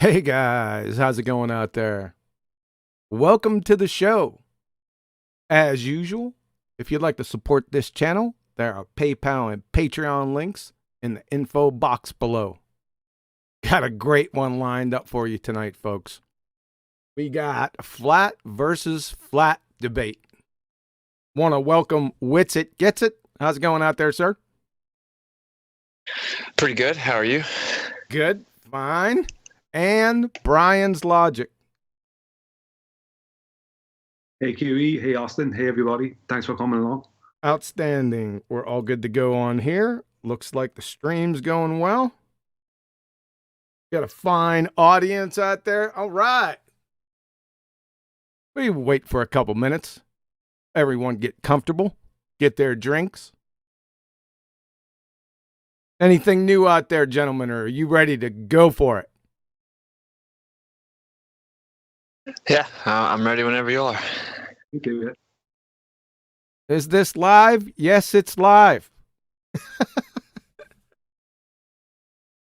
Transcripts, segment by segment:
Hey guys, how's it going out there? Welcome to the show. As usual, if you'd like to support this channel, there are PayPal and Patreon links in the info box below. Got a great one lined up for you tonight, folks. We got flat versus flat debate. Want to welcome Witsit Gets It. How's it going out there, sir? Pretty good. How are you? Good, fine. And Brian's Logic. Hey QE, hey Austin, hey everybody. Thanks for coming along. Outstanding. We're all good to go on here. Looks like the stream's going well. Got a fine audience out there. All right. We wait for a couple minutes. Everyone get comfortable, get their drinks. Anything new out there, gentlemen, or are you ready to go for it? Yeah, I'm ready whenever you are. Okay, yeah. Is this live? Yes, it's live.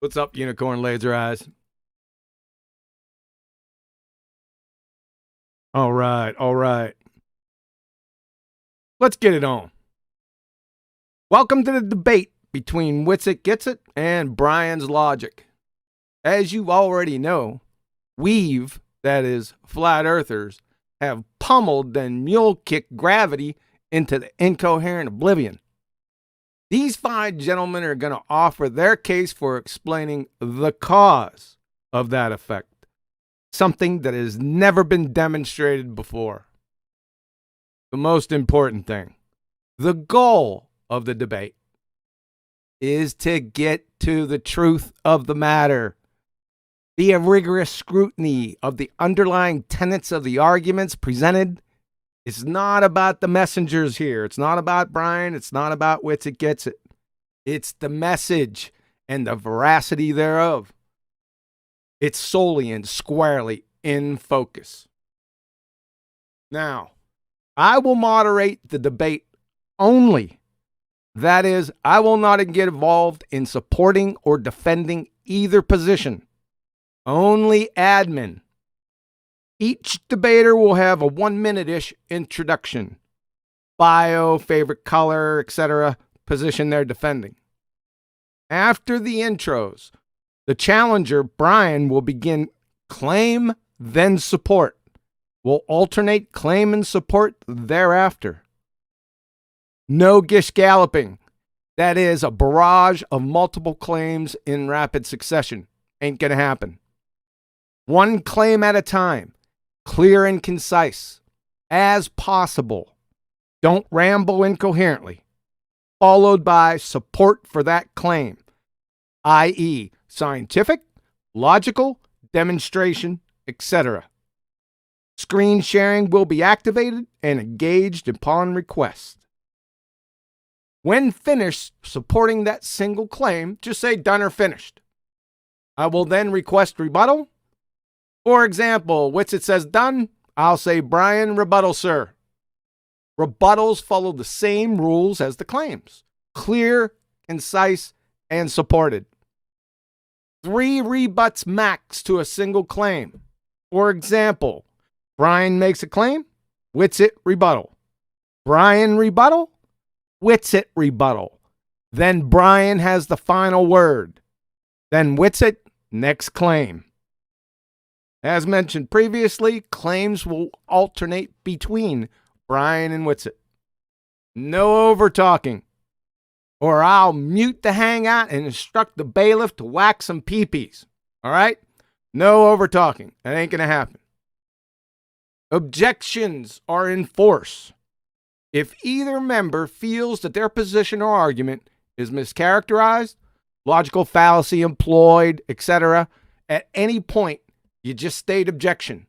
What's up, Unicorn Laser Eyes? All right, all right. Let's get it on. Welcome to the debate between Witsit Gets It and Brian's Logic. As you already know, we've, that is, flat earthers, have pummeled and mule kicked gravity into the incoherent oblivion. These fine gentlemen are going to offer their case for explaining the cause of that effect, something that has never been demonstrated before. The most important thing, the goal of the debate, is to get to the truth of the matter, via rigorous scrutiny of the underlying tenets of the arguments presented. It's not about the messengers here. It's not about Brian. It's not about Witsit Gets It. It's the message and the veracity thereof. It's solely and squarely in focus. Now, I will moderate the debate only. That is, I will not get involved in supporting or defending either position. Only admin. Each debater will have a 1-minute-ish introduction, bio, favorite color, etc., position they're defending. After the intros, the challenger, Brian, will begin claim, then support. We'll alternate claim and support thereafter. No gish galloping. That is a barrage of multiple claims in rapid succession. Ain't gonna happen. One claim at a time. Clear and concise, as possible. Don't ramble incoherently. Followed by support for that claim, i.e., scientific, logical, demonstration, etc. Screen sharing will be activated and engaged upon request. When finished supporting that single claim, just say done or finished. I will then request rebuttal. For example, Witsit says done, I'll say Brian, rebuttal, sir. Rebuttals follow the same rules as the claims. Clear, concise, and supported. 3 rebuts max to a single claim. For example, Brian makes a claim, Witsit rebuttal. Brian rebuttal, Witsit rebuttal. Then Brian has the final word. Then Witsit, next claim. As mentioned previously, claims will alternate between Brian and Witsit. No over-talking, or I'll mute the hangout and instruct the bailiff to whack some peepees. All right? No over-talking. That ain't going to happen. Objections are in force. If either member feels that their position or argument is mischaracterized, logical fallacy employed, etc., at any point, you just state objection.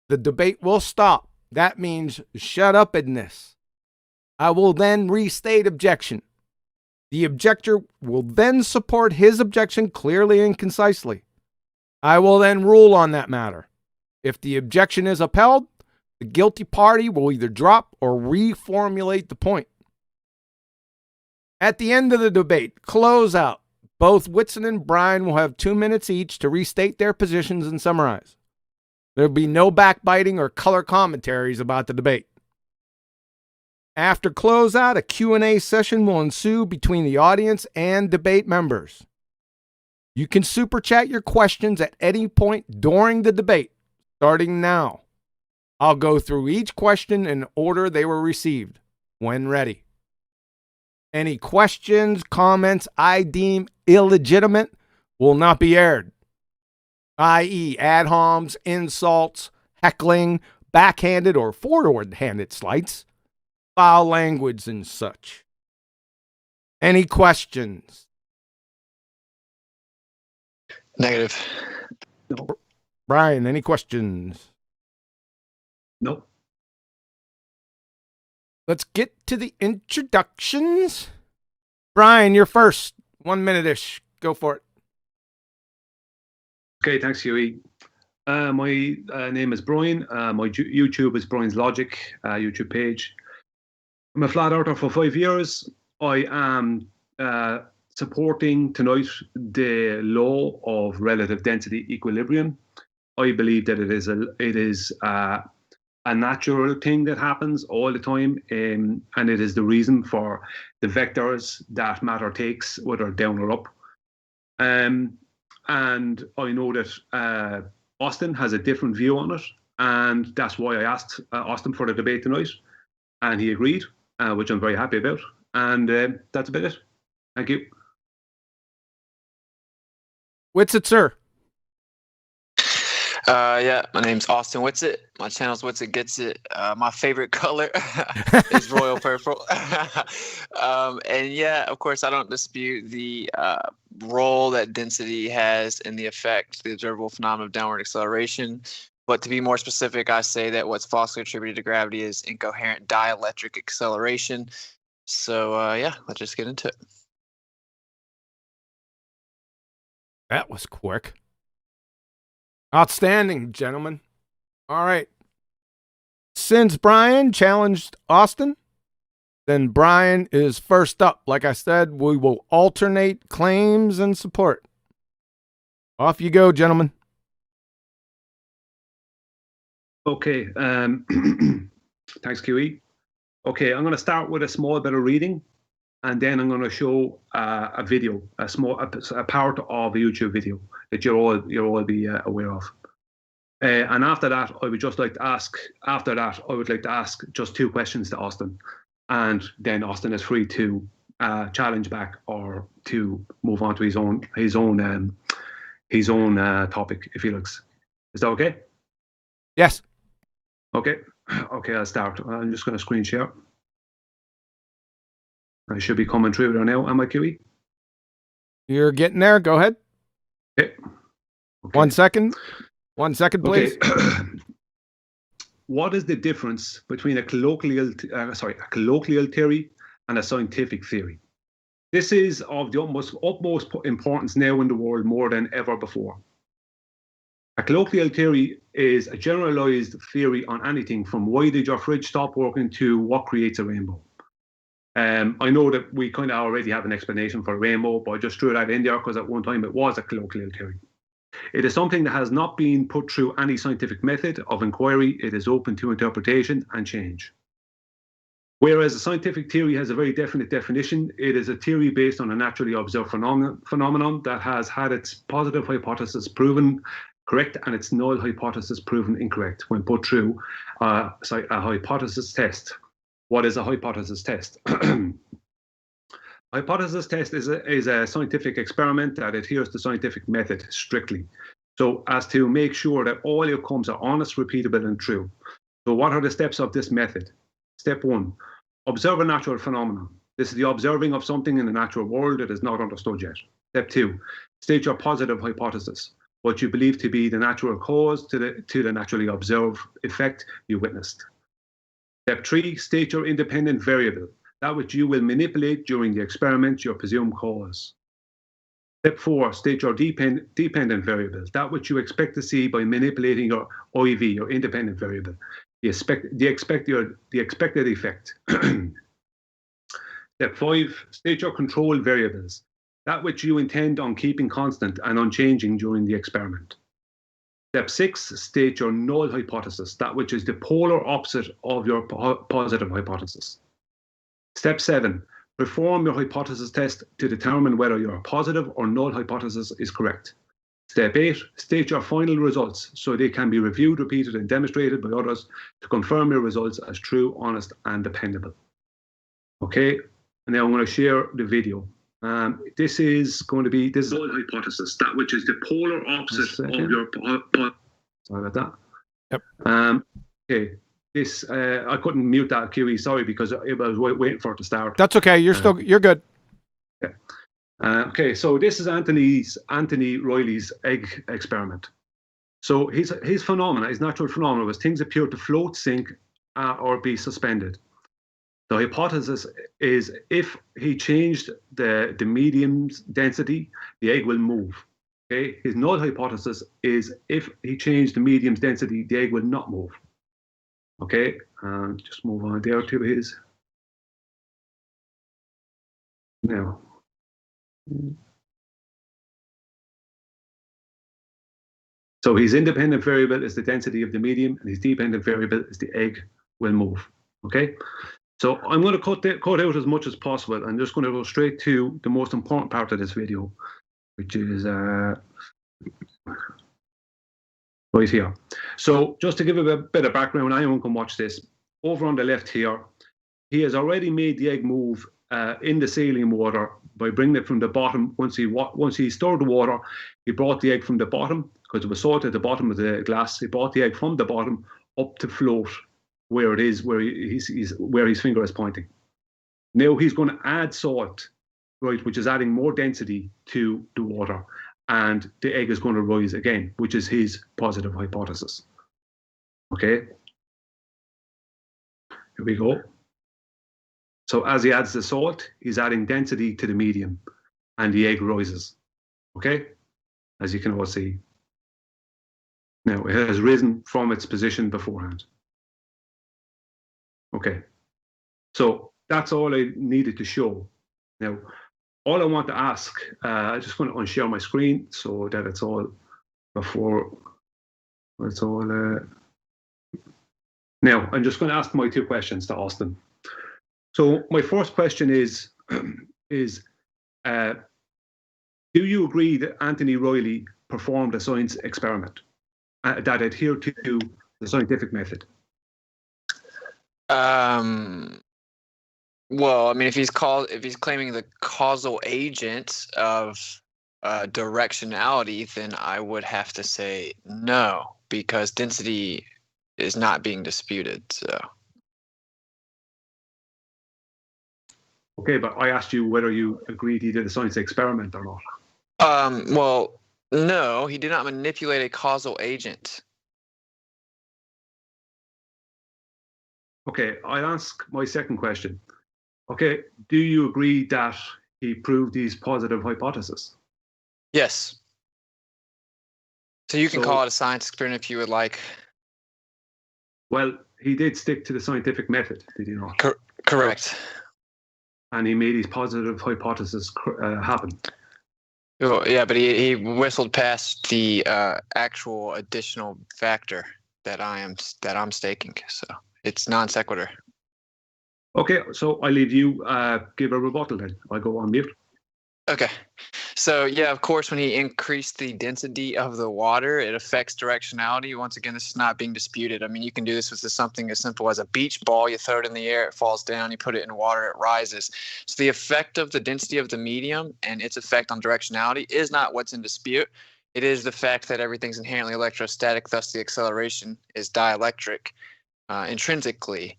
The debate will stop. That means shut up in this. I will then restate objection. The objector will then support his objection clearly and concisely. I will then rule on that matter. If the objection is upheld, the guilty party will either drop or reformulate the point. At the end of the debate, close out, Both Whitson and Brian will have 2 minutes each to restate their positions and summarize. There'll be no backbiting or color commentaries about the debate. After closeout, a Q&A session will ensue between the audience and debate members. You can super chat your questions at any point during the debate, starting now. I'll go through each question in order they were received, when ready. Any questions, comments I deem illegitimate will not be aired, i.e. ad homs, insults, heckling, backhanded or forward-handed slights, foul language, and such. Any questions? Negative. No. Brian, any questions? No. Let's get to the introductions. Brian, you're first. 1 minute-ish. Go for it. Okay, thanks, Huey. My name is Brian. My YouTube is Brian's Logic YouTube page. I'm a flat earther for 5 years. I am supporting tonight the law of relative density equilibrium. I believe that it is a natural thing that happens all the time, and it is the reason for the vectors that matter takes, whether down or up. And I know that Austin has a different view on it, and that's why I asked Austin for the debate tonight, and he agreed, which I'm very happy about. And that's about it. Thank you. Whitsit, sir. Yeah, my name's Austin Whitsit. My channel's Whitsit Gets It. My favorite color is royal purple. And yeah, of course, I don't dispute the role that density has in the effect, the observable phenomenon of downward acceleration. But to be more specific, I say that what's falsely attributed to gravity is incoherent dielectric acceleration. So yeah, let's just get into it. That was quick. Outstanding, gentlemen. All right. Since Brian challenged Austin, then Brian is first up. Like I said, we will alternate claims and support. Off you go, gentlemen. Okay. Thanks, QE. Okay, I'm going to start with a small bit of reading, and then I'm going to show a video, a part of a YouTube video that you'll all be aware of. And after that, I would like to ask just 2 questions to Austin, and then Austin is free to challenge back or to move on to his own topic if he likes. Is that okay? Yes. Okay. Okay, I'll start. I'm just going to screen share. I should be coming through there now. Am I, QE? You're getting there. Go ahead. Okay. 1 second. 1 second, please. Okay. What is the difference between a colloquial theory and a scientific theory? This is of the utmost importance now in the world more than ever before. A colloquial theory is a generalized theory on anything from why did your fridge stop working to what creates a rainbow. I know that we kind of already have an explanation for a rainbow, but I just threw that in there because at one time it was a colloquial theory. It is something that has not been put through any scientific method of inquiry. It is open to interpretation and change. Whereas a scientific theory has a very definite definition, it is a theory based on a naturally observed phenomenon that has had its positive hypothesis proven correct and its null hypothesis proven incorrect when put through a hypothesis test. What is a hypothesis test? Hypothesis test is a scientific experiment that adheres to scientific method strictly, so as to make sure that all outcomes are honest, repeatable, and true. So what are the steps of this method? Step 1, observe a natural phenomenon. This is the observing of something in the natural world that is not understood yet. Step 2, state your positive hypothesis, what you believe to be the natural cause to the naturally observed effect you witnessed. Step 3, state your independent variable, that which you will manipulate during the experiment, your presumed cause. Step 4, state your dependent variable, that which you expect to see by manipulating your IV, your independent variable, the expected effect. Step 5, state your control variables, that which you intend on keeping constant and unchanging during the experiment. Step 6, state your null hypothesis, that which is the polar opposite of your positive hypothesis. Step 7, perform your hypothesis test to determine whether your positive or null hypothesis is correct. Step 8, state your final results so they can be reviewed, repeated, and demonstrated by others to confirm your results as true, honest, and dependable. Okay, and now I'm going to share the video. This is going to be this null hypothesis, that which is the polar opposite of your. Sorry about that. Yep. Okay. This I couldn't mute that QE. Sorry, because I was waiting for it to start. That's okay. You're good. Okay. Okay. So this is Anthony Riley's egg experiment. So his phenomena, his natural phenomena, was things appear to float, sink, or be suspended. The hypothesis is if he changed the medium's density, the egg will move. Okay. His null hypothesis is if he changed the medium's density, the egg will not move. Okay. Just move on there to his. Now. So his independent variable is the density of the medium, and his dependent variable is the egg will move. Okay. So I'm going to cut out as much as possible. I'm just going to go straight to the most important part of this video, which is right here. So just to give a bit of background, anyone can watch this. Over on the left here, he has already made the egg move in the saline water by bringing it from the bottom. Once he stored the water, he brought the egg from the bottom, because it was salt at the bottom of the glass. He brought the egg from the bottom up to float where it is, where where his finger is pointing. Now he's going to add salt, right, which is adding more density to the water, and the egg is going to rise again, which is his positive hypothesis. Okay. Here we go. So as he adds the salt, he's adding density to the medium, and the egg rises. Okay, as you can all see. Now it has risen from its position beforehand. Okay, so that's all I needed to show. Now, all I want to ask, I just want to unshare my screen so that it's all before it's all. Now, I'm just going to ask my two questions to Austin. So my first question is do you agree that Anthony Riley performed a science experiment that adhered to the scientific method? Well, I mean, if he's claiming the causal agent of directionality, then I would have to say no, because density is not being disputed. So. Okay, but I asked you whether you agreed he did a science experiment or not. Well, no, he did not manipulate a causal agent. Okay, I'll ask my second question. Okay, do you agree that he proved his positive hypothesis? Yes. So you can call it a science experiment if you would like. Well, he did stick to the scientific method, did he not? Correct. And he made his positive hypothesis happen. Oh, yeah, but he whistled past the actual additional factor that I'm staking. So it's non sequitur. Okay, so I leave you give a rebuttal then. I go on mute. Okay. So yeah, of course, when he increased the density of the water, it affects directionality. Once again, this is not being disputed. I mean, you can do this with something as simple as a beach ball. You throw it in the air, it falls down. You put it in water, it rises. So the effect of the density of the medium and its effect on directionality is not what's in dispute. It is the fact that everything's inherently electrostatic, thus the acceleration is dielectric intrinsically.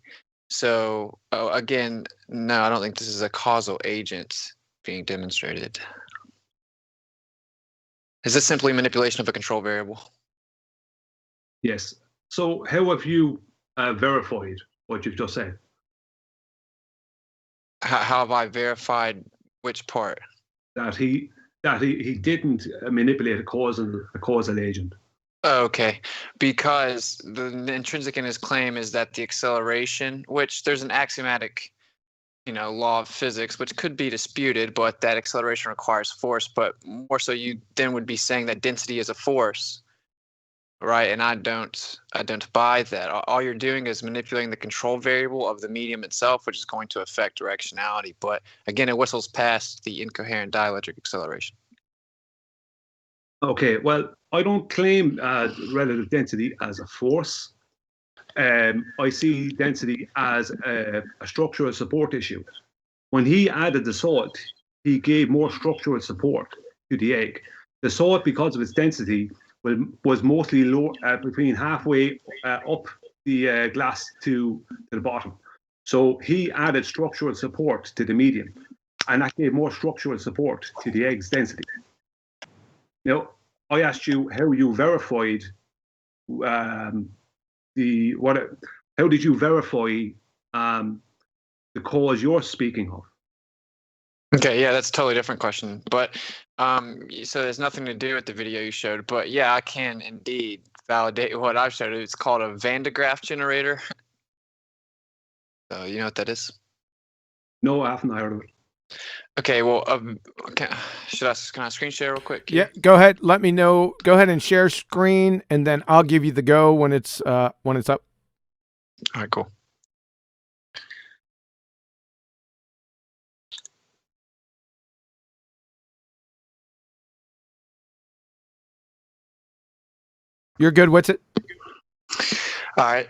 So again, no, I don't think this is a causal agent being demonstrated. Is this simply manipulation of a control variable? Yes. So how have you verified what you've just said? How have I verified which part? That he didn't manipulate a causal agent. Okay, because the intrinsic in his claim is that the acceleration, which there's an axiomatic law of physics, which could be disputed, but that acceleration requires force. But more so, you then would be saying that density is a force, right? And I don't buy that. All you're doing is manipulating the control variable of the medium itself, which is going to affect directionality. But again, it whistles past the incoherent dielectric acceleration. Okay, well, I don't claim relative density as a force. I see density as a structural support issue. When he added the salt, he gave more structural support to the egg. The salt, because of its density, was mostly low, between halfway up the glass to the bottom. So he added structural support to the medium, and that gave more structural support to the egg's density. Now, I asked you how you verified how did you verify the cause you're speaking of? Okay, yeah, that's a totally different question. But so there's nothing to do with the video you showed. But yeah, I can indeed validate what I've showed. It's called a Van de Graaff generator. So you know what that is? No, I haven't heard of it. Okay, well, can I screen share real quick? Yeah, go ahead. Let me know. Go ahead and share screen, and then I'll give you the go when it's up. All right, cool. You're good. What's it? All right.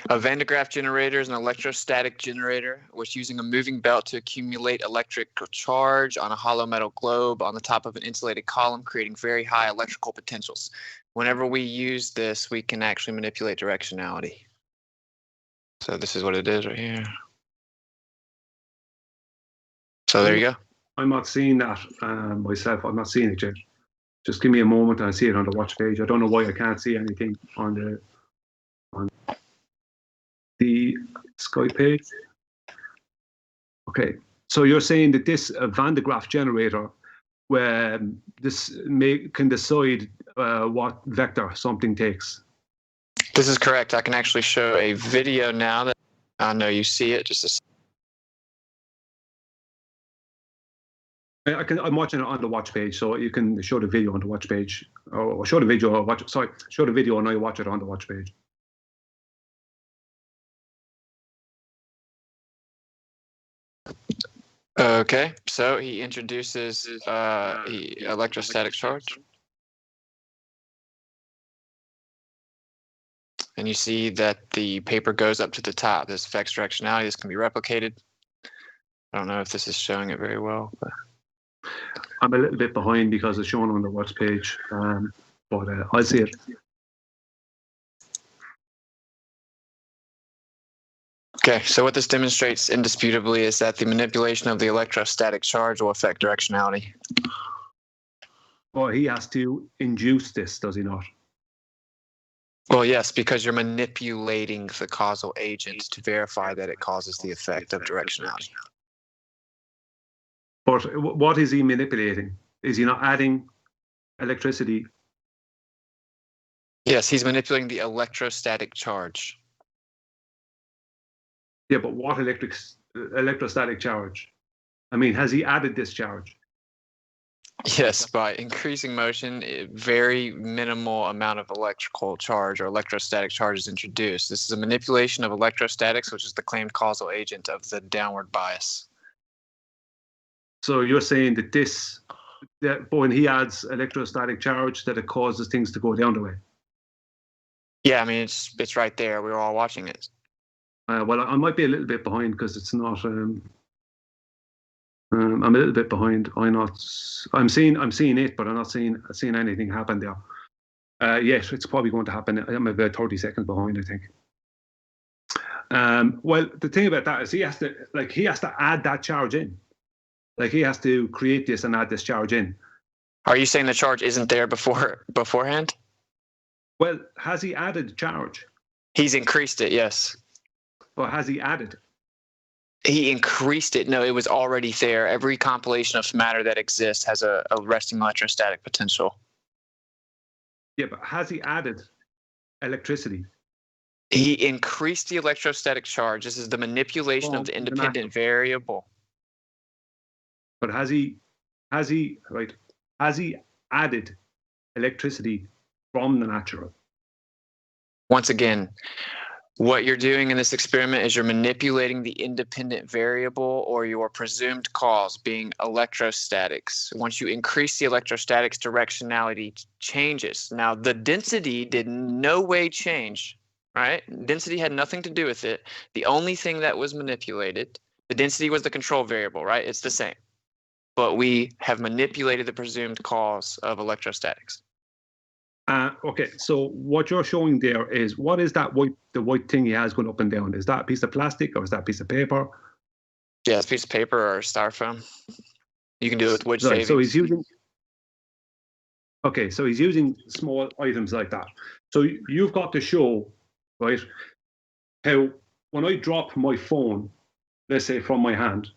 A Van de Graaff generator is an electrostatic generator which using a moving belt to accumulate electrical charge on a hollow metal globe on the top of an insulated column, creating very high electrical potentials. Whenever we use this, we can actually manipulate directionality. So this is what it is right here. So there you go. I'm not seeing that myself. I'm not seeing it yet. Just give me a moment and I'll see it on the watch page. I don't know why I can't see anything on the Skype page. Okay, so you're saying that this Van de Graaff generator, where can decide what vector something takes. This is correct. I can actually show a video now that I know you see it. Just a I'm watching it on the watch page, so you can show the video on the watch page, or show the video, or watch. Sorry, show the video and I watch it on the watch page. Okay, so he introduces electrostatic charge. And you see that the paper goes up to the top. This affects directionality. This can be replicated. I don't know if this is showing it very well, but I'm a little bit behind because it's shown on the watch page, but I'll see it. Okay, so what this demonstrates indisputably is that the manipulation of the electrostatic charge will affect directionality. Well, he has to induce this, does he not? Well, yes, because you're manipulating the causal agent to verify that it causes the effect of directionality. But what is he manipulating? Is he not adding electricity? Yes, he's manipulating the electrostatic charge. Yeah, but what electrostatic charge? I mean, has he added this charge? Yes, by increasing motion, very minimal amount of electrical charge or electrostatic charge is introduced. This is a manipulation of electrostatics, which is the claimed causal agent of the downward bias. So you're saying that that when he adds electrostatic charge, that it causes things to go down the way? Yeah, I mean, it's right there. We were all watching it. Well, I might be a little bit behind because it's not. I'm a little bit behind. I'm seeing it, but I'm not seeing anything happen there. Yes, it's probably going to happen. I'm about 30 seconds behind, I think. Well, the thing about that is he has to add that charge in. Like he has to create this and add this charge in. Are you saying the charge isn't there beforehand? Well, has he added charge? He's increased it, yes. Or has he added? He increased it. No, it was already there. Every compilation of matter that exists has a resting electrostatic potential. Yeah, but has he added electricity? He increased the electrostatic charge. This is the manipulation of the independent variable. But has he added electricity from the natural? Once again, what you're doing in this experiment is you're manipulating the independent variable or your presumed cause being electrostatics. Once you increase the electrostatics, directionality changes. Now, the density did no way change, right? Density had nothing to do with it. The only thing that was manipulated, the density was the control variable, right? It's the same. But we have manipulated the presumed cause of electrostatics. Okay, so what you're showing there is, what is that the white thing he has going up and down? Is that a piece of plastic or is that a piece of paper? Yeah, it's a piece of paper or styrofoam. You can do it with wood shavings. So he's using. Okay, so he's using small items like that. So you've got to show, right, how when I drop my phone, let's say from my hand,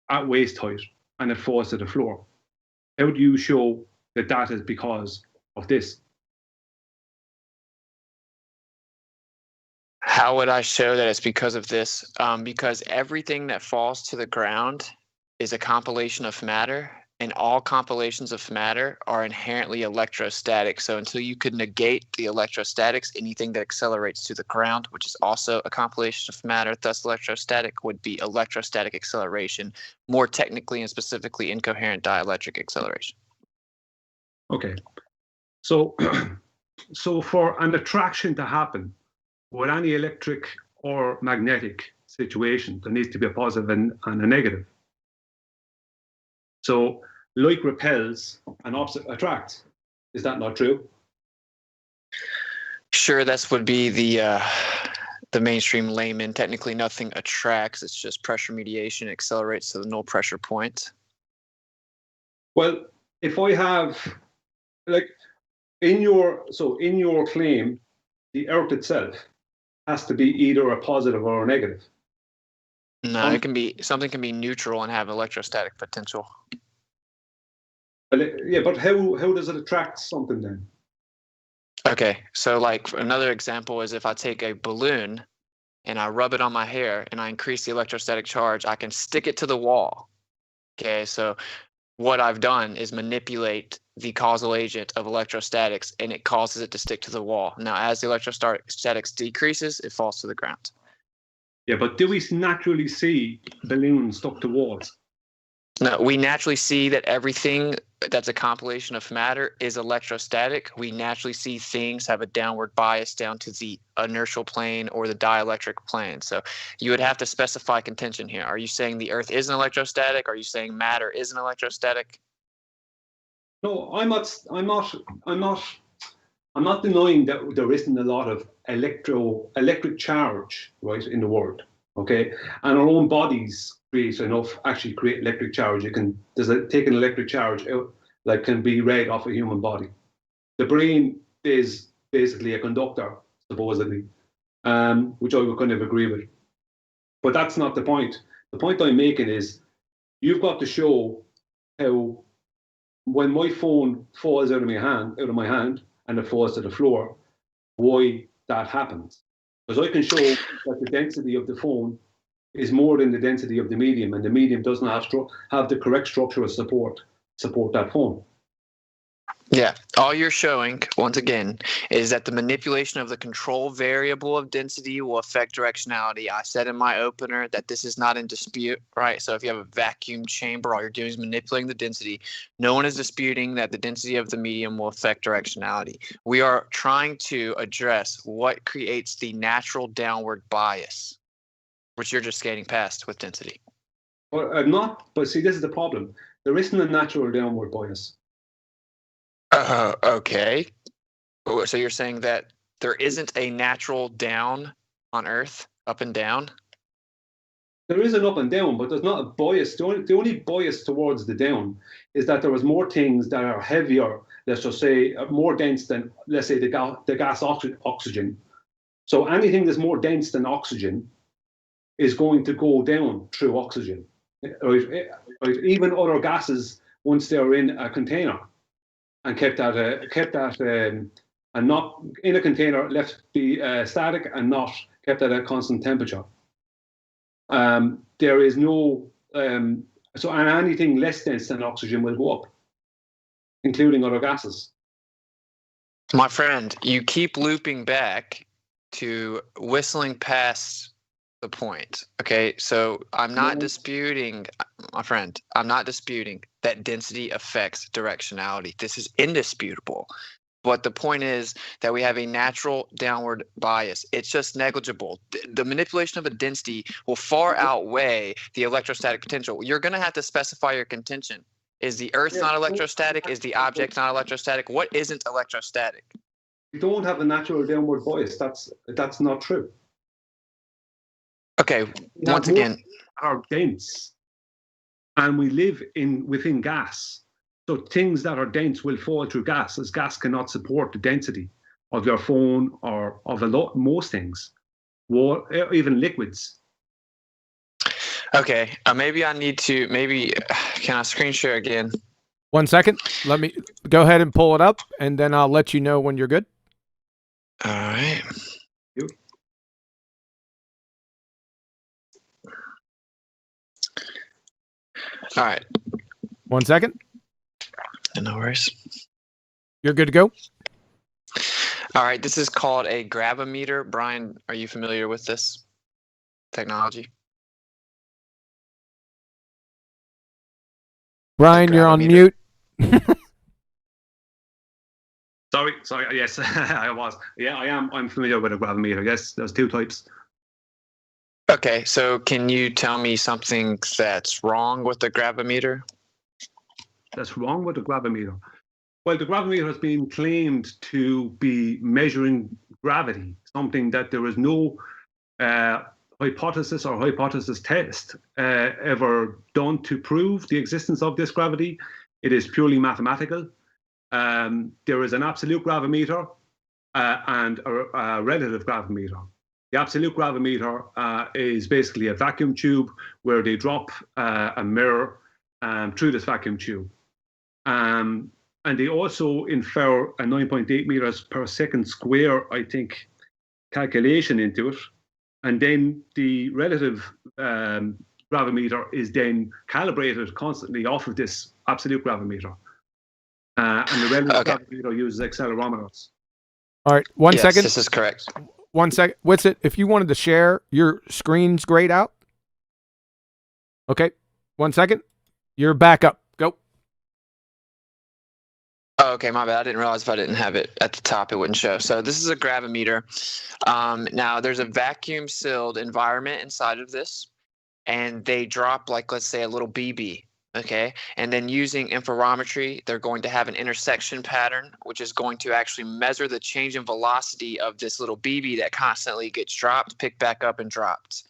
at waist height, and it falls to the floor, how do you show that that is because of this? How would I show that it's because of this? Because everything that falls to the ground is a compilation of matter, and all compilations of matter are inherently electrostatic. So until you could negate the electrostatics, anything that accelerates to the ground, which is also a compilation of matter, thus electrostatic, would be electrostatic acceleration, more technically and specifically incoherent dielectric acceleration. Okay. So, so for an attraction to happen, with any electric or magnetic situation, there needs to be a positive and a negative. So, like repels and opposite attracts. Is that not true? Sure, that would be the mainstream layman. Technically, nothing attracts. It's just pressure mediation accelerates to the null pressure point. Well, if I have, like, in your claim, the Earth itself has to be either a positive or a negative. No, it can be, something can be neutral and have electrostatic potential. Yeah, but how does it attract something then? Okay, so like another example is if I take a balloon and I rub it on my hair and I increase the electrostatic charge, I can stick it to the wall. Okay, so what I've done is manipulate the causal agent of electrostatics and it causes it to stick to the wall. Now, as the electrostatics decreases, it falls to the ground. Yeah, but do we naturally see balloons stuck to walls? No, we naturally see that everything that's a compilation of matter is electrostatic. We naturally see things have a downward bias down to the inertial plane or the dielectric plane. So you would have to specify contention here. Are you saying the Earth isn't electrostatic? Are you saying matter isn't electrostatic? No, I'm not denying that there isn't a lot of electric charge, right, in the world. Okay, and our own bodies create electric charge. Take an electric charge out, like can be read off a human body. The brain is basically a conductor, supposedly, which I would kind of agree with. But that's not the point. The point I'm making is you've got to show how when my phone falls out of my hand and it falls to the floor, why that happens. Because I can show that the density of the phone is more than the density of the medium, and the medium doesn't have the correct structural support that phone. Yeah, all you're showing, once again, is that the manipulation of the control variable of density will affect directionality. I said in my opener that this is not in dispute, right? So if you have a vacuum chamber, all you're doing is manipulating the density. No one is disputing that the density of the medium will affect directionality. We are trying to address what creates the natural downward bias, which you're just skating past with density. Well, I'm not, but see, this is the problem. There isn't a natural downward bias. Okay. So you're saying that there isn't a natural down on Earth, up and down? There is an up and down, but there's not a bias. The only bias towards the down is that there was more things that are heavier, let's just say, more dense than, let's say, the gas oxygen. So anything that's more dense than oxygen is going to go down through oxygen. Right? Even other gases, once they're in a container and kept at and not in a container, left be static and not kept at a constant temperature. There is no and anything less dense than oxygen will go up, including other gases. My friend, you keep looping back to whistling past the point. Okay, so I'm not disputing, my friend, I'm not disputing that density affects directionality. This is indisputable. But the point is that we have a natural downward bias. It's just negligible. The manipulation of a density will far outweigh the electrostatic potential. You're going to have to specify your contention. Is the Earth not electrostatic? Is the object not electrostatic? What isn't electrostatic? We don't have a natural downward bias. That's not true. Okay, once again, are dense, and we live within gas. So things that are dense will fall through gas, as gas cannot support the density of your phone or of most things, even liquids. Okay, maybe I need to, can I screen share again? 1 second. Let me go ahead and pull it up, and then I'll let you know when you're good. All right. All right. 1 second. No worries. You're good to go. All right. This is called a gravimeter. Brian, are you familiar with this technology? Brian, you're on mute. Sorry. Yes, I was. Yeah, I am. I'm familiar with a gravimeter. Yes, there's two types. Okay, so can you tell me something that's wrong with the gravimeter? That's wrong with the gravimeter. Well, the gravimeter has been claimed to be measuring gravity, something that there is no hypothesis or hypothesis test ever done to prove the existence of this gravity. It is purely mathematical. There is an absolute gravimeter and a relative gravimeter. The absolute gravimeter is basically a vacuum tube where they drop a mirror through this vacuum tube. And they also infer a 9.8 meters per second square, I think, calculation into it. And then the relative gravimeter is then calibrated constantly off of this absolute gravimeter. And the relative gravimeter uses accelerometers. All right, one second. This is correct. 1 second. Whitsitt, if you wanted to share, your screen's grayed out. Okay, 1 second. You're back up. Go. Oh, okay, my bad. I didn't realize if I didn't have it at the top, it wouldn't show. So this is a gravimeter. Now, there's a vacuum-sealed environment inside of this, and they drop, like, let's say, a little BB. Okay, and then using interferometry, they're going to have an intersection pattern, which is going to actually measure the change in velocity of this little BB that constantly gets dropped, picked back up, and dropped.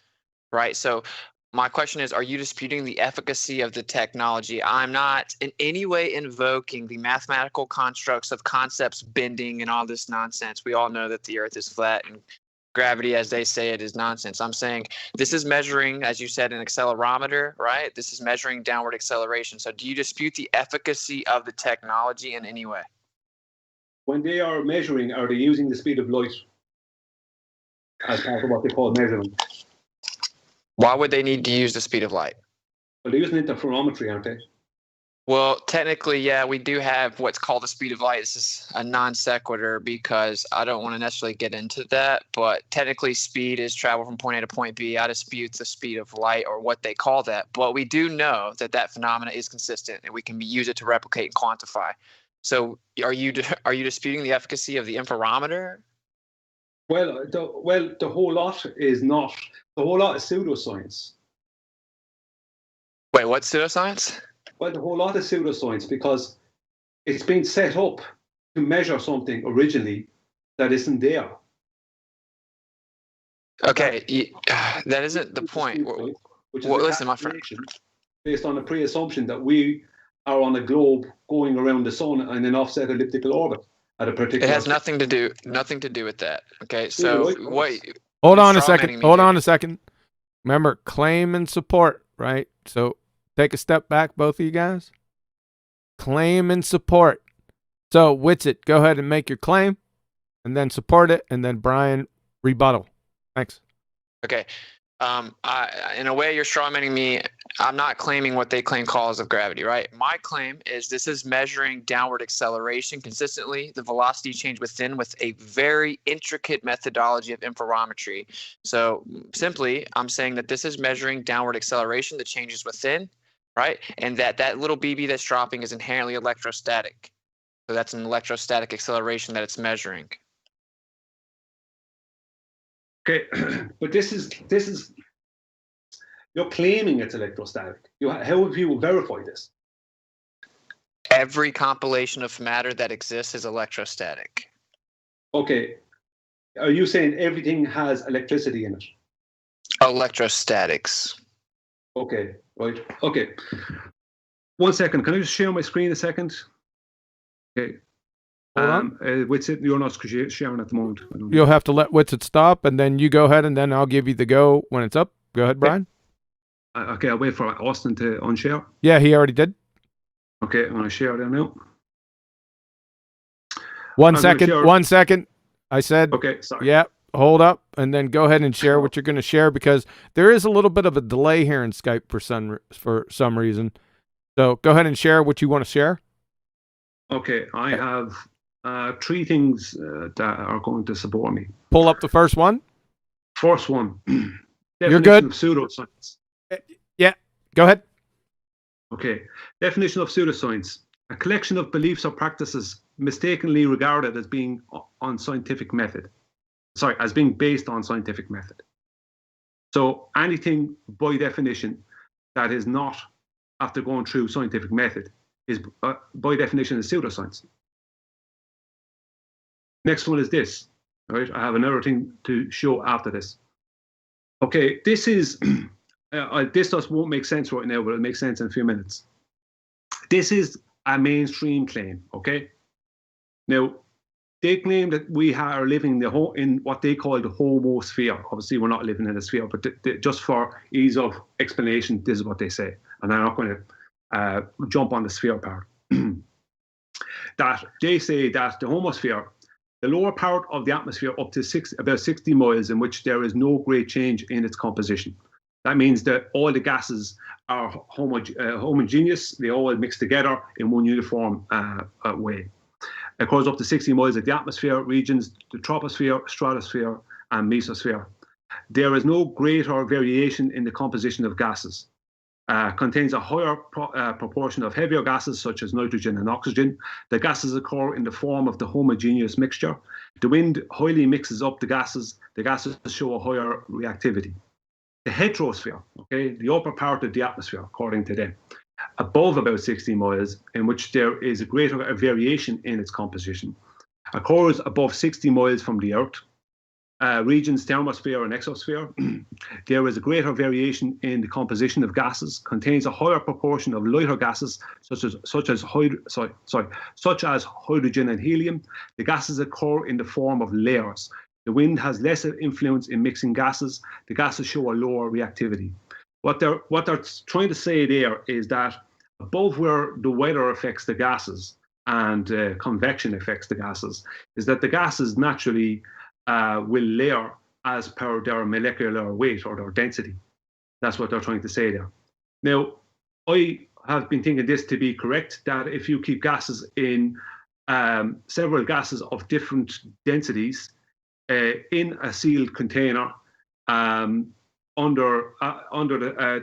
Right. So my question is, are you disputing the efficacy of the technology? I'm not in any way invoking the mathematical constructs of concepts bending and all this nonsense. We all know that the Earth is flat and gravity, as they say it, is nonsense. I'm saying this is measuring, as you said, an accelerometer, right? This is measuring downward acceleration. So do you dispute the efficacy of the technology in any way? When they are measuring, are they using the speed of light as part of what they call measuring? Why would they need to use the speed of light? Well, they're using interferometry, aren't they? Well, technically, yeah, we do have what's called the speed of light. This is a non sequitur because I don't want to necessarily get into that, but technically speed is travel from point A to point B. I dispute the speed of light or what they call that, but we do know that that phenomena is consistent and we can use it to replicate and quantify. So are you disputing the efficacy of the interferometer? Well, the whole lot is not. The whole lot is pseudoscience. Wait, what's pseudoscience? Well, the whole lot is pseudoscience because it's been set up to measure something originally that isn't there. Okay, that isn't the point. Which is listen, my friend. Based on the pre-assumption that we are on a globe going around the sun in an offset elliptical orbit at a particular. It has nothing to do with that. Okay, so wait. Hold on a second. Remember, claim and support, right? So take a step back, both of you guys. Claim and support. So, Whitsitt, go ahead and make your claim. and then support it, and then Brian rebuttal. Thanks. Okay. In a way, you're strawmanning me. I'm not claiming what they claim cause of gravity, right? My claim is this is measuring downward acceleration consistently, the velocity change within with a very intricate methodology of interferometry. So simply, I'm saying that this is measuring downward acceleration, the changes within, right? And that little BB that's dropping is inherently electrostatic. So that's an electrostatic acceleration that it's measuring. Okay, but this is you're claiming it's electrostatic. How have you verified this? Every compilation of matter that exists is electrostatic. Okay, are you saying everything has electricity in it? Electrostatics. Okay, right. Okay. 1 second. Can I just share my screen a second? Okay. Hold on. Witsit, you're not sharing at the moment. You'll have to let Witsit stop, and then you go ahead, and then I'll give you the go when it's up. Go ahead, Brian. Okay, I'll wait for Austin to unshare. Yeah, he already did. Okay, I'm going to share them now. 1 second. 1 second. I said. Okay, sorry. Yeah, hold up, and then go ahead and share what you're going to share, because there is a little bit of a delay here in Skype for some reason. So go ahead and share what you want to share. Okay, I have 3 things that are going to support me. Pull up the first one. First one. You're good. Definition of pseudoscience. Yeah, go ahead. Okay. Definition of pseudoscience. A collection of beliefs or practices mistakenly regarded as being on scientific method. Sorry, as being based on scientific method. So anything by definition that is not after going through scientific method is by definition is pseudoscience. Next one is this. All right, I have another thing to show after this. Okay, this is this just won't make sense right now, but it'll make sense in a few minutes. This is a mainstream claim. Okay, now they claim that we are living in what they call the homosphere. Obviously, we're not living in a sphere, but just for ease of explanation, this is what they say, and I'm not going to jump on the sphere part. That they say that the homosphere, the lower part of the atmosphere up to about 60 miles, in which there is no great change in its composition. That means that all the gases are homogeneous. They all mix together in one uniform way. It goes up to 60 miles of the atmosphere regions, the troposphere, stratosphere, and mesosphere. There is no greater variation in the composition of gases. Contains a higher proportion of heavier gases such as nitrogen and oxygen. The gases occur in the form of the homogeneous mixture. The wind highly mixes up the gases. The gases show a higher reactivity. The heterosphere, okay, the upper part of the atmosphere, according to them, above about 60 miles, in which there is a greater variation in its composition, occurs above 60 miles from the Earth. Regions thermosphere and exosphere. There is a greater variation in the composition of gases. Contains a higher proportion of lighter gases, such as hydrogen and helium. The gases occur in the form of layers. The wind has less influence in mixing gases. The gases show a lower reactivity. What they're trying to say there is that above where the weather affects the gases and convection affects the gases, is that the gases naturally will layer as per their molecular weight or their density. That's what they're trying to say there. Now, I have been thinking this to be correct, that if you keep gases in several gases of different densities in a sealed container under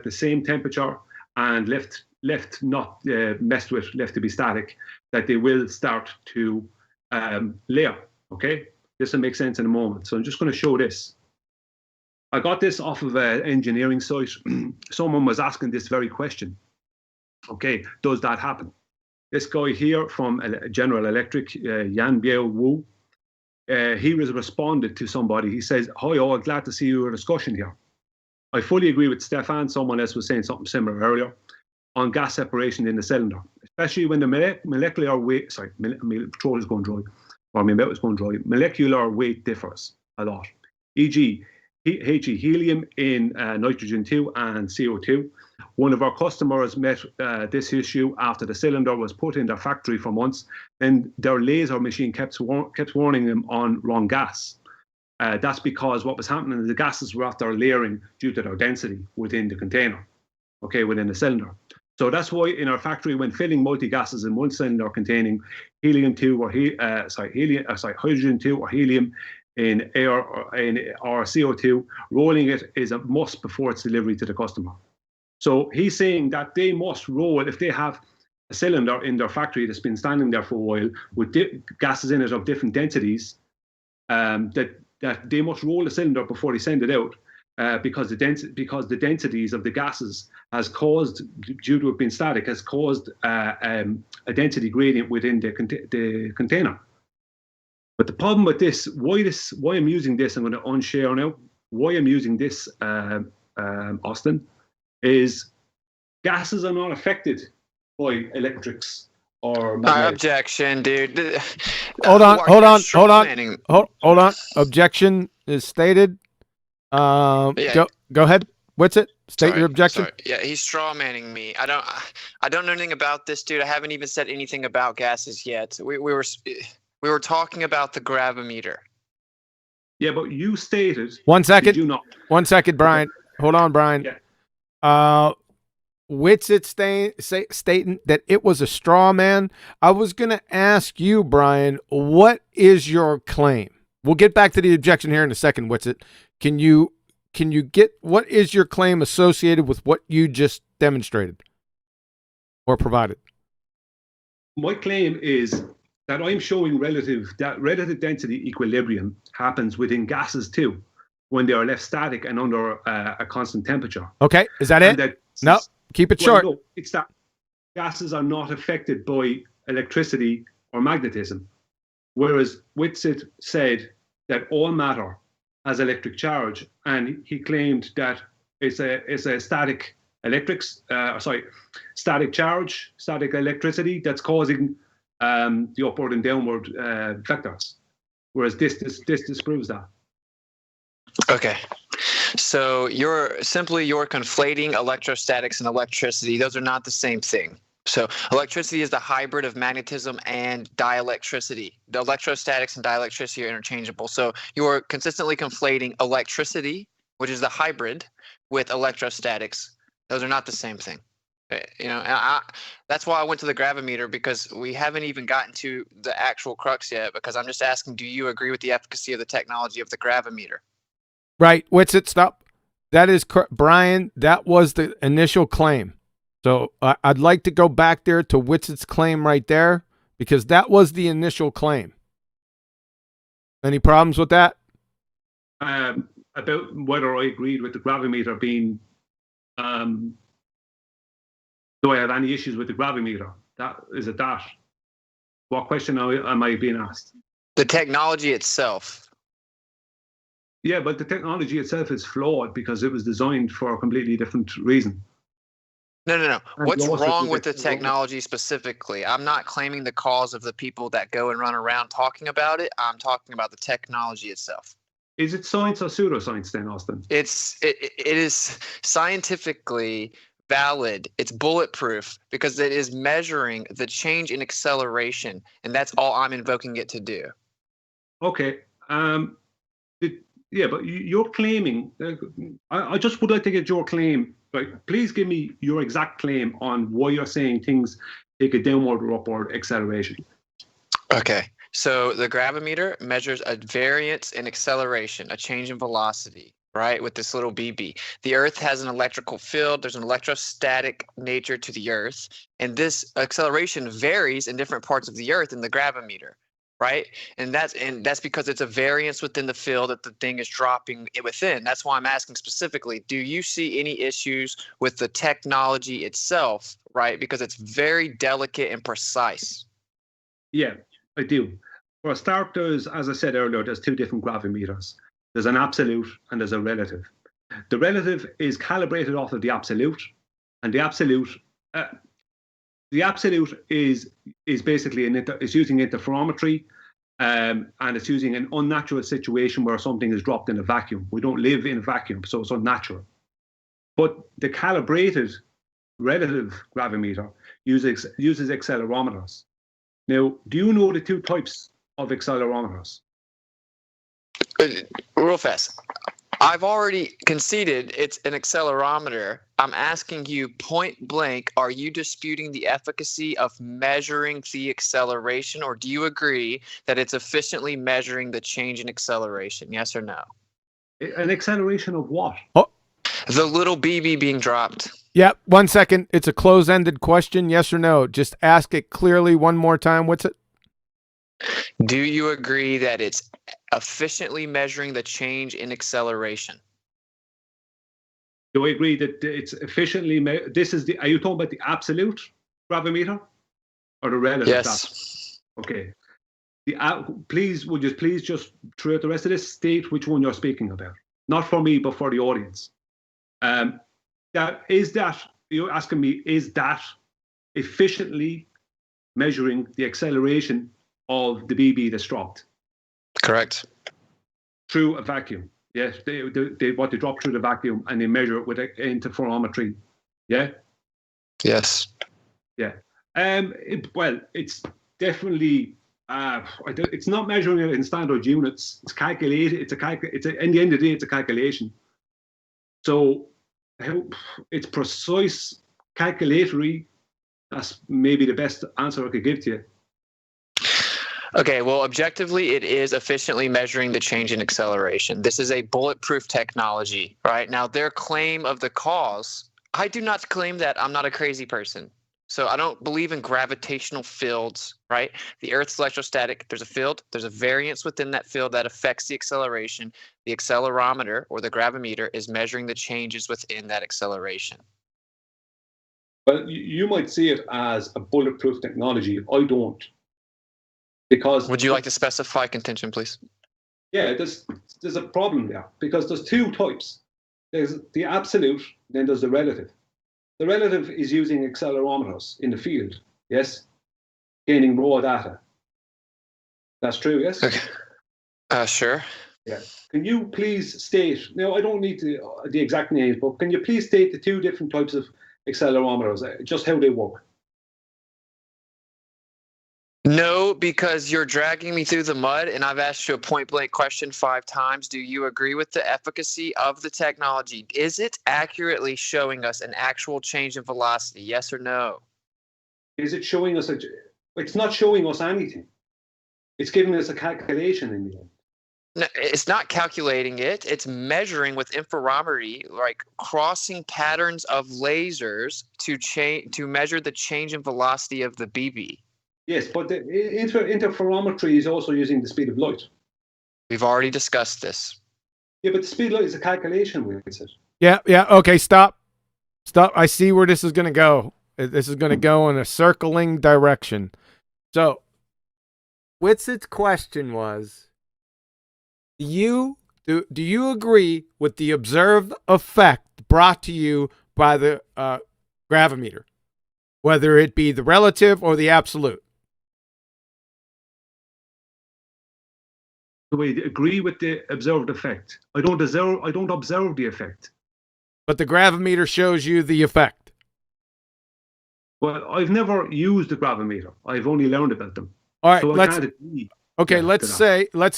the same temperature and left not messed with, left to be static, that they will start to layer. Okay. This will make sense in a moment. So I'm just going to show this. I got this off of an engineering site. Someone was asking this very question. Okay, does that happen? This guy here from General Electric, Yan Biao Wu, he was responded to somebody. He says, "Hi, all, glad to see your discussion here. I fully agree with Stefan." Someone else was saying something similar earlier on gas separation in the cylinder, especially when the molecular weight, sorry, my throat is going dry. Or my mouth is going dry. Molecular weight differs a lot. E.g., helium in nitrogen 2 and CO2. One of our customers met this issue after the cylinder was put in their factory for months, and their laser machine kept warning them on wrong gas. That's because what was happening is the gases were after layering due to their density within the container, within the cylinder. So that's why in our factory, when filling multi-gases in one cylinder containing helium-2 or hydrogen-2 or helium in air or CO2, rolling it is a must before its delivery to the customer. So he's saying that they must roll, if they have a cylinder in their factory that's been standing there for a while with gases in it of different densities, that they must roll the cylinder before they send it out. Because the densities of the gases has caused, due to it being static, has caused a density gradient within the container. But the problem with this, why I'm using this, I'm going to unshare now. Why I'm using this, Austin, is gases are not affected by electrics or magnetics. Objection, dude. Hold on. Objection is stated. Go ahead. What's it? State your objection. Sorry. Yeah, he's straw manning me. I don't know anything about this, dude. I haven't even said anything about gases yet. We were talking about the gravimeter. Yeah, but you stated. 1 second. You not. 1 second, Brian. Hold on, Brian. Yeah. Whitsitt stating that it was a straw man. I was going to ask you, Brian, what is your claim? We'll get back to the objection here in a second, Whitsitt. Can you get, what is your claim associated with what you just demonstrated or provided? My claim is that I'm showing relative density equilibrium happens within gases too, when they are left static and under a constant temperature. Okay, is that it? No, keep it short. No, it's that gases are not affected by electricity or magnetism, whereas Whitsitt said that all matter has electric charge, and he claimed that it's a static static charge, static electricity that's causing the upward and downward vectors, whereas this disproves that. Okay, so you're conflating electrostatics and electricity. Those are not the same thing. So electricity is the hybrid of magnetism and dielectricity. The electrostatics and dielectricity are interchangeable. So you are consistently conflating electricity, which is the hybrid, with electrostatics. Those are not the same thing. That's why I went to the gravimeter, because we haven't even gotten to the actual crux yet, because I'm just asking, do you agree with the efficacy of the technology of the gravimeter? Right. Whitsitt, stop. That is Brian. That was the initial claim. So I'd like to go back there to Whitsitt's claim right there, because that was the initial claim. Any problems with that? About whether I agreed with the gravimeter being, do I have any issues with the gravimeter? What question am I being asked? The technology itself. Yeah, but the technology itself is flawed because it was designed for a completely different reason. No. What's wrong with the technology specifically? I'm not claiming the cause of the people that go and run around talking about it. I'm talking about the technology itself. Is it science or pseudoscience then, Austin? It is scientifically valid. It's bulletproof because it is measuring the change in acceleration, and that's all I'm invoking it to do. Okay. But you're claiming. I just would like to get your claim. Right, please give me your exact claim on why you're saying things take a downward or upward acceleration. Okay, so the gravimeter measures a variance in acceleration, a change in velocity, right, with this little BB. The Earth has an electrical field. There's an electrostatic nature to the Earth, and this acceleration varies in different parts of the Earth in the gravimeter. Right, and that's because it's a variance within the field that the thing is dropping within. That's why I'm asking specifically, do you see any issues with the technology itself, right? Because it's very delicate and precise. Yeah, I do. For a start, as I said earlier, there's two different gravimeters. There's an absolute and there's a relative. The relative is calibrated off of the absolute, and the absolute is basically it's using interferometry, and it's using an unnatural situation where something is dropped in a vacuum. We don't live in a vacuum, so it's unnatural. But the calibrated relative gravimeter uses accelerometers. Now, do you know the two types of accelerometers? Real fast. I've already conceded it's an accelerometer. I'm asking you point blank, are you disputing the efficacy of measuring the acceleration, or do you agree that it's efficiently measuring the change in acceleration? Yes or no? An acceleration of what? The little BB being dropped. Yeah, 1 second. It's a close-ended question, yes or no. Just ask it clearly one more time. What's it? Do you agree that it's efficiently measuring the change in acceleration? Do I agree that it's efficiently? This is the. Are you talking about the absolute gravimeter or the relative? Yes. Okay. Please, would you please just throughout the rest of this state which one you're speaking about? Not for me, but for the audience. You're asking me, is that efficiently measuring the acceleration of the BB that's dropped? Correct. Through a vacuum. Yes, they drop through the vacuum and they measure it with interferometry. Yeah. Yes. Yeah. It's definitely. It's not measuring it in standard units. It's calculated. In the end of the day, it's a calculation. So it's precise calculatory. That's maybe the best answer I could give to you. Okay, well, objectively, it is efficiently measuring the change in acceleration. This is a bulletproof technology, right? Now, their claim of the cause, I do not claim that. I'm not a crazy person. So I don't believe in gravitational fields, right? The Earth's electrostatic, there's a field, there's a variance within that field that affects the acceleration. The accelerometer or the gravimeter is measuring the changes within that acceleration. Well, you might see it as a bulletproof technology. I don't. Because would you like to specify contention, please? Yeah, there's a problem there because there's two types. There's the absolute, then there's the relative. The relative is using accelerometers in the field, yes, gaining raw data. That's true, yes? Okay. Sure. Yeah. Can you please state, now I don't need the exact names, but can you please state the two different types of accelerometers, just how they work? No, because you're dragging me through the mud, and I've asked you a point-blank question 5 times. Do you agree with the efficacy of the technology? Is it accurately showing us an actual change in velocity, yes or no? Is it showing us it's not showing us anything. It's giving us a calculation in the end. No, it's not calculating it. It's measuring with interferometry, like crossing patterns of lasers to measure the change in velocity of the BB. Yes, but the interferometry is also using the speed of light. We've already discussed this. Yeah, but the speed of light is a calculation with it. Yeah. Okay, stop. I see where this is going to go. This is going to go in a circling direction. So, Witzett's question was, do you agree with the observed effect brought to you by the gravimeter, whether it be the relative or the absolute? Do I agree with the observed effect? I don't observe the effect. But the gravimeter shows you the effect. Well, I've never used the gravimeter. I've only learned about them. All right, so let's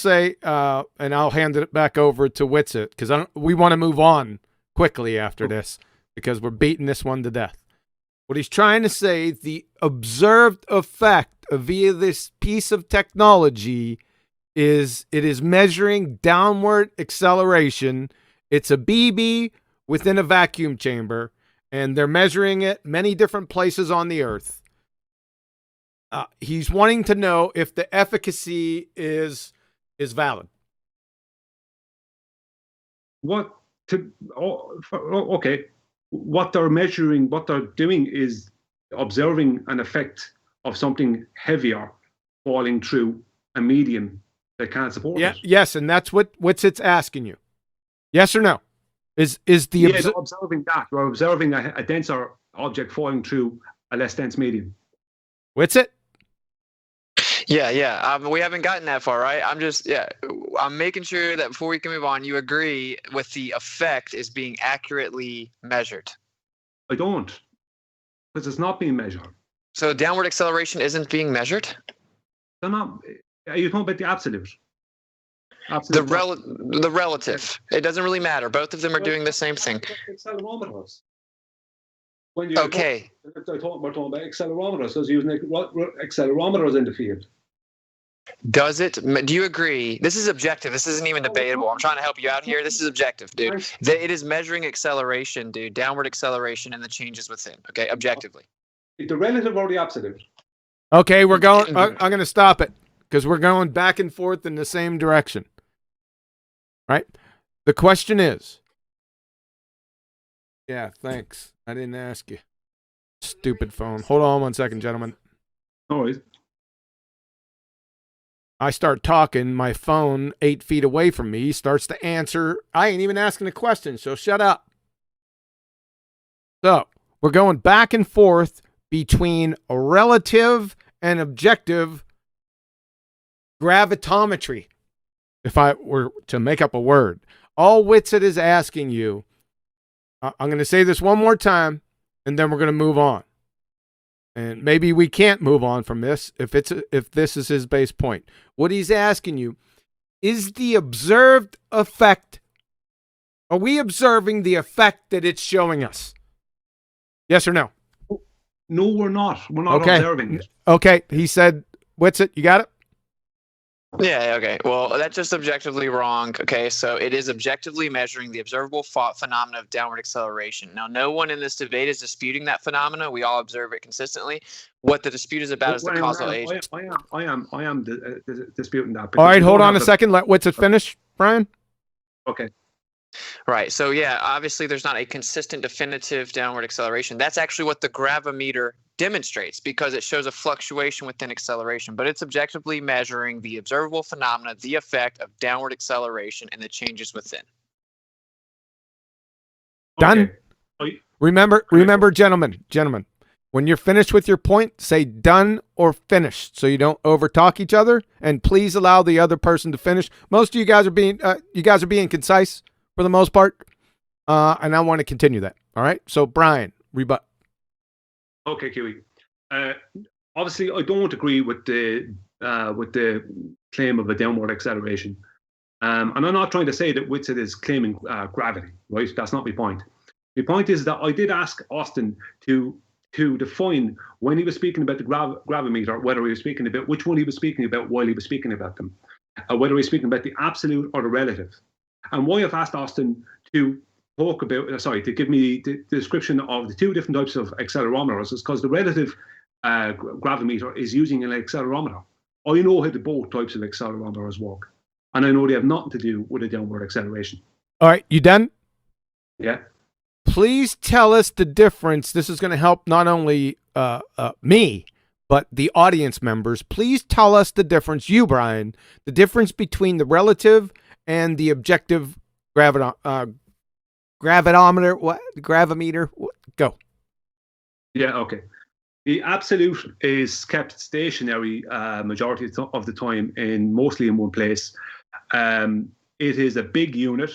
say, and I'll hand it back over to Witzett because we want to move on quickly after this because we're beating this one to death. What he's trying to say, the observed effect via this piece of technology is it is measuring downward acceleration. It's a BB within a vacuum chamber, and they're measuring it many different places on the Earth. He's wanting to know if the efficacy is valid. Okay. What they're measuring, what they're doing is observing an effect of something heavier falling through a medium that can't support it. Yes, and that's what's it's asking you. Yes or no? Observing that. We're observing a denser object falling through a less dense medium. What's it? Yeah. We haven't gotten that far, right? I'm making sure that before we can move on, you agree with the effect is being accurately measured. I don't. because it's not being measured. So downward acceleration isn't being measured? They're not. Are you talking about the absolute? The Absolute. relative. It doesn't really matter. Both of them are doing the same thing. Accelerometers. When you Okay. we're talking about accelerometers, because using accelerometers in the field. Do you agree? This is objective. This isn't even debatable. I'm trying to help you out here. This is objective, dude. It is measuring acceleration, dude. Downward acceleration and the changes within. Okay, objectively. The relative or the absolute? Okay, we're going. I'm going to stop it because we're going back and forth in the same direction. Right? The question is. Yeah, thanks. I didn't ask you. Stupid phone. Hold on 1 second, gentlemen. No worries. I start talking, my phone 8 feet away from me starts to answer. I ain't even asking a question, so shut up. So we're going back and forth between a relative and objective gravitometry. If I were to make up a word, all Whitsitt is asking you, I'm going to say this one more time, and then we're going to move on. And maybe we can't move on from this if this is his base point. What he's asking you is the observed effect. Are we observing the effect that it's showing us? Yes or no? No, we're not. We're not Okay. observing it. Okay. He said, Whitsitt, you got it? Yeah, okay. Well, that's just objectively wrong. Okay, so it is objectively measuring the observable phenomena of downward acceleration. Now, no one in this debate is disputing that phenomena. We all observe it consistently. What the dispute is about is the causal agent. I am disputing that. All right, hold on a second. Let Whitsitt finish, Brian. Okay. Right. So yeah, obviously there's not a consistent definitive downward acceleration. That's actually what the gravimeter demonstrates because it shows a fluctuation within acceleration, but it's objectively measuring the observable phenomena, the effect of downward acceleration and the changes within. Done. Okay. Remember, gentlemen, when you're finished with your point, say done or finished so you don't overtalk each other, and please allow the other person to finish. Most of you guys are being concise for the most part, and I want to continue that. All right, so Brian, rebut. Okay, Kiwi. Obviously, I don't agree with the claim of a downward acceleration, and I'm not trying to say that Whitsitt is claiming gravity. Right, that's not my point. My point is that I did ask Austin to define when he was speaking about the gravimeter, whether he was speaking about which one he was speaking about while he was speaking about them, whether he was speaking about the absolute or the relative. And why I've asked Austin to talk about, to give me the description of the two different types of accelerometers is because the relative gravimeter is using an accelerometer. I know how the both types of accelerometers work, and I know they have nothing to do with a downward acceleration. All right, you done? Yeah. Please tell us the difference. This is going to help not only me, but the audience members. Please tell us the difference, you, Brian, the difference between the relative and the objective gravitometer. Gravimeter? Go. Yeah, okay. The absolute is kept stationary majority of the time, mostly in one place. It is a big unit.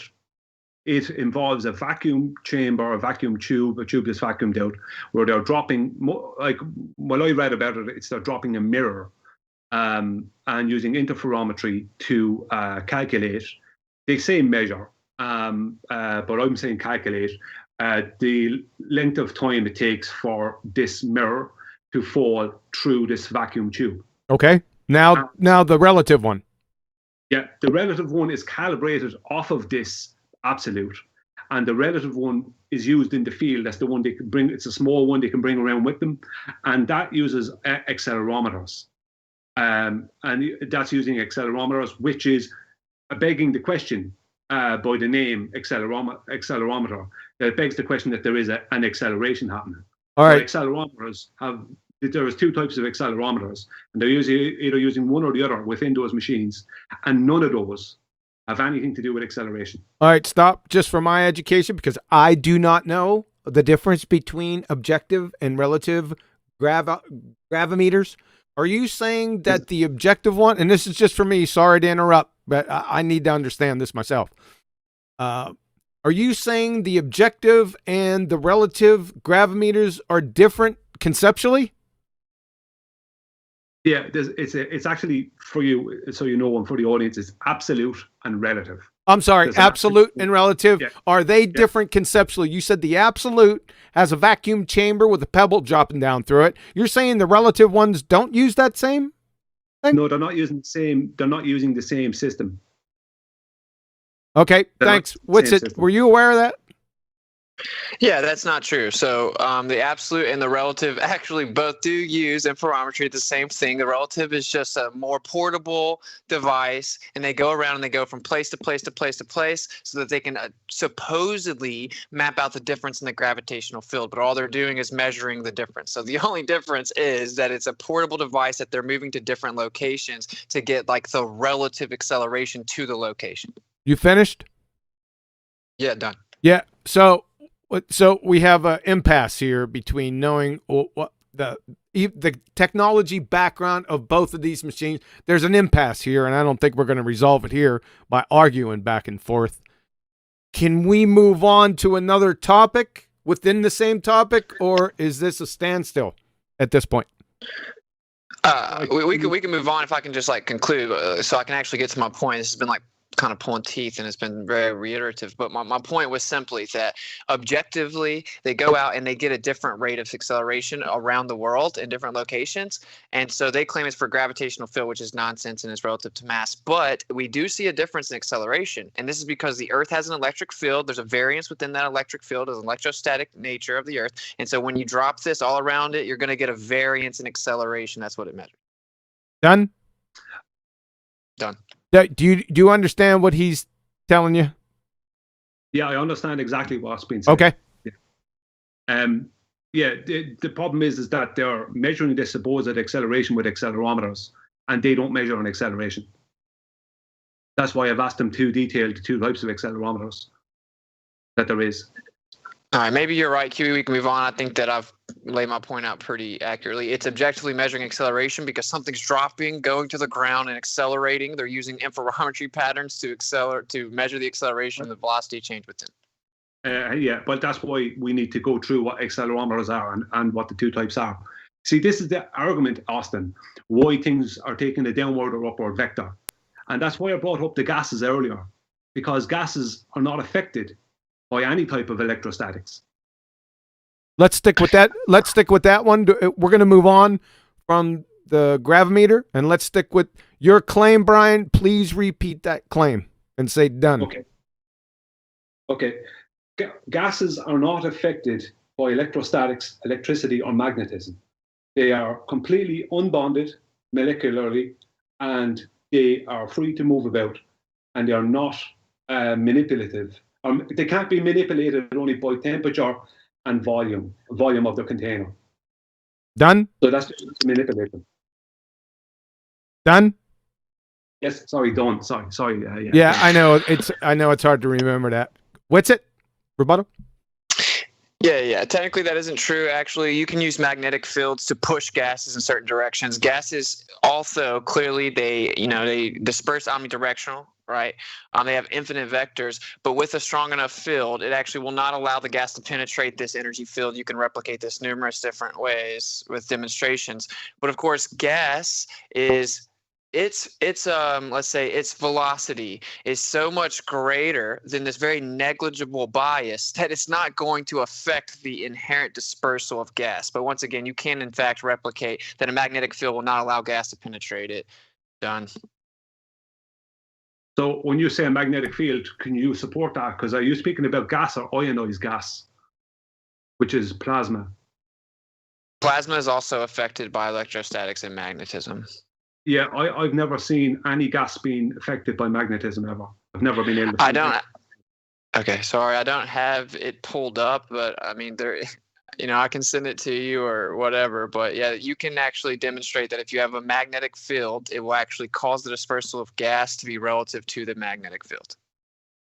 It involves a vacuum chamber, a vacuum tube, a tube that's vacuumed out, where they're dropping, like when I read about it, they're dropping a mirror and using interferometry to calculate. They say measure, but I'm saying calculate the length of time it takes for this mirror to fall through this vacuum tube. Okay. Now the relative one. Yeah, the relative one is calibrated off of this absolute, and the relative one is used in the field. That's the one they can bring. It's a small one they can bring around with them, and that uses accelerometers. And that's using accelerometers, which is begging the question by the name accelerometer. That begs the question that there is an acceleration happening. All right. So accelerometers there is two types of accelerometers, and they're either using one or the other within those machines, and none of those have anything to do with acceleration. All right, stop just for my education, because I do not know the difference between objective and relative gravimeters. Are you saying that the objective one, and this is just for me, sorry to interrupt, but I need to understand this myself. Are you saying the objective and the relative gravimeters are different conceptually? Yeah, it's actually, for you, so you know, and for the audience, it's absolute and relative. I'm sorry, There's an absolute and relative. Yeah. Are they different conceptually? You said the absolute has a vacuum chamber with a pebble dropping down through it. You're saying the relative ones don't use that same? No, they're not using the same. They're not using the same system. Okay, They're thanks. not the What's same it? system. Were you aware of that? Yeah, that's not true. So the absolute and the relative actually both do use interferometry, the same thing. The relative is just a more portable device, and they go around and they go from place to place to place to place so that they can supposedly map out the difference in the gravitational field. But all they're doing is measuring the difference. So the only difference is that it's a portable device that they're moving to different locations to get like the relative acceleration to the location. You finished? Yeah, done. Yeah. So we have an impasse here between knowing what the technology background of both of these machines. There's an impasse here, and I don't think we're going to resolve it here by arguing back and forth. Can we move on to another topic within the same topic, or is this a standstill at this point? We can move on if I can just like conclude, so I can actually get to my point. This has been like kind of pulling teeth and it's been very reiterative, but my point was simply that objectively they go out and they get a different rate of acceleration around the world in different locations, and so they claim it's for gravitational field, which is nonsense and is relative to mass. But we do see a difference in acceleration, and this is because the Earth has an electric field. There's a variance within that electric field of the electrostatic nature of the Earth, and so when you drop this all around it, you're going to get a variance in acceleration. That's what it measures. Done. Do you understand what he's telling you? Yeah, I understand exactly what's being said. Okay. Yeah. The problem is that they're measuring the supposed acceleration with accelerometers, and they don't measure an acceleration. That's why I've asked them to detail the two types of accelerometers that there is. All right, maybe you're right, Kiwi. We can move on. I think that I've laid my point out pretty accurately. It's objectively measuring acceleration because something's dropping, going to the ground, and accelerating. They're using interferometry patterns to measure the acceleration and the velocity change within. Yeah, but that's why we need to go through what accelerometers are and what the two types are. See, this is the argument, Austin, why things are taking a downward or upward vector. And that's why I brought up the gases earlier, because gases are not affected by any type of electrostatics. Let's stick with that. Let's stick with that one. We're going to move on from the gravimeter, and let's stick with your claim, Brian. Please repeat that claim and say done. Okay. Gases are not affected by electrostatics, electricity, or magnetism. They are completely unbonded molecularly, and they are free to move about, and they are not manipulative. They can't be manipulated only by temperature and volume of the container. Done? So that's manipulated. Done? Yes, sorry, done. Sorry. Yeah, I know it's hard to remember that. What's it? Rebuttal? Yeah. Technically, that isn't true. Actually, you can use magnetic fields to push gases in certain directions. Gases also clearly they disperse omnidirectional. Right. They have infinite vectors, but with a strong enough field, it actually will not allow the gas to penetrate this energy field. You can replicate this numerous different ways with demonstrations. But of course, gas is let's say its velocity is so much greater than this very negligible bias that it's not going to affect the inherent dispersal of gas. But once again, you can in fact replicate that a magnetic field will not allow gas to penetrate it. Done. So when you say a magnetic field, can you support that? Because are you speaking about gas or ionized gas, which is plasma? Plasma is also affected by electrostatics and magnetism. Yeah, I've never seen any gas being affected by magnetism ever. I've never been able to. Okay, sorry, I don't have it pulled up, but I mean, I can send it to you or whatever. But yeah, you can actually demonstrate that if you have a magnetic field, it will actually cause the dispersal of gas to be relative to the magnetic field.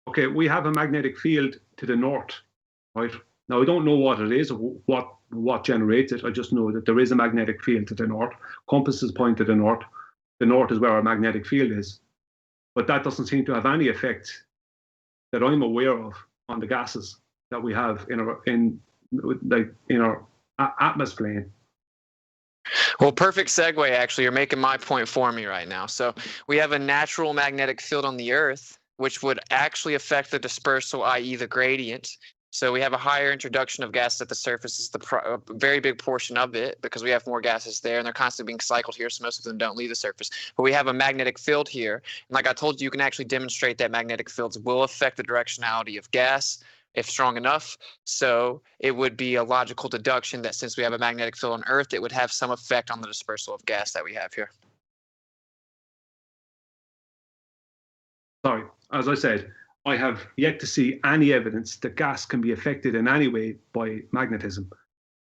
Okay, we have a magnetic field to the north, right? Now, I don't know what it is, or what generates it. I just know that there is a magnetic field to the north. Compasses point to the north. The north is where our magnetic field is. But that doesn't seem to have any effect that I'm aware of on the gases that we have in our atmosphere plane. Well, perfect segue, actually. You're making my point for me right now. So we have a natural magnetic field on the Earth, which would actually affect the dispersal, i.e. the gradient. So we have a higher introduction of gas at the surface is a very big portion of it because we have more gases there and they're constantly being cycled here. So most of them don't leave the surface. But we have a magnetic field here. And like I told you, you can actually demonstrate that magnetic fields will affect the directionality of gas if strong enough. So it would be a logical deduction that since we have a magnetic field on Earth, it would have some effect on the dispersal of gas that we have here. Sorry, as I said, I have yet to see any evidence that gas can be affected in any way by magnetism.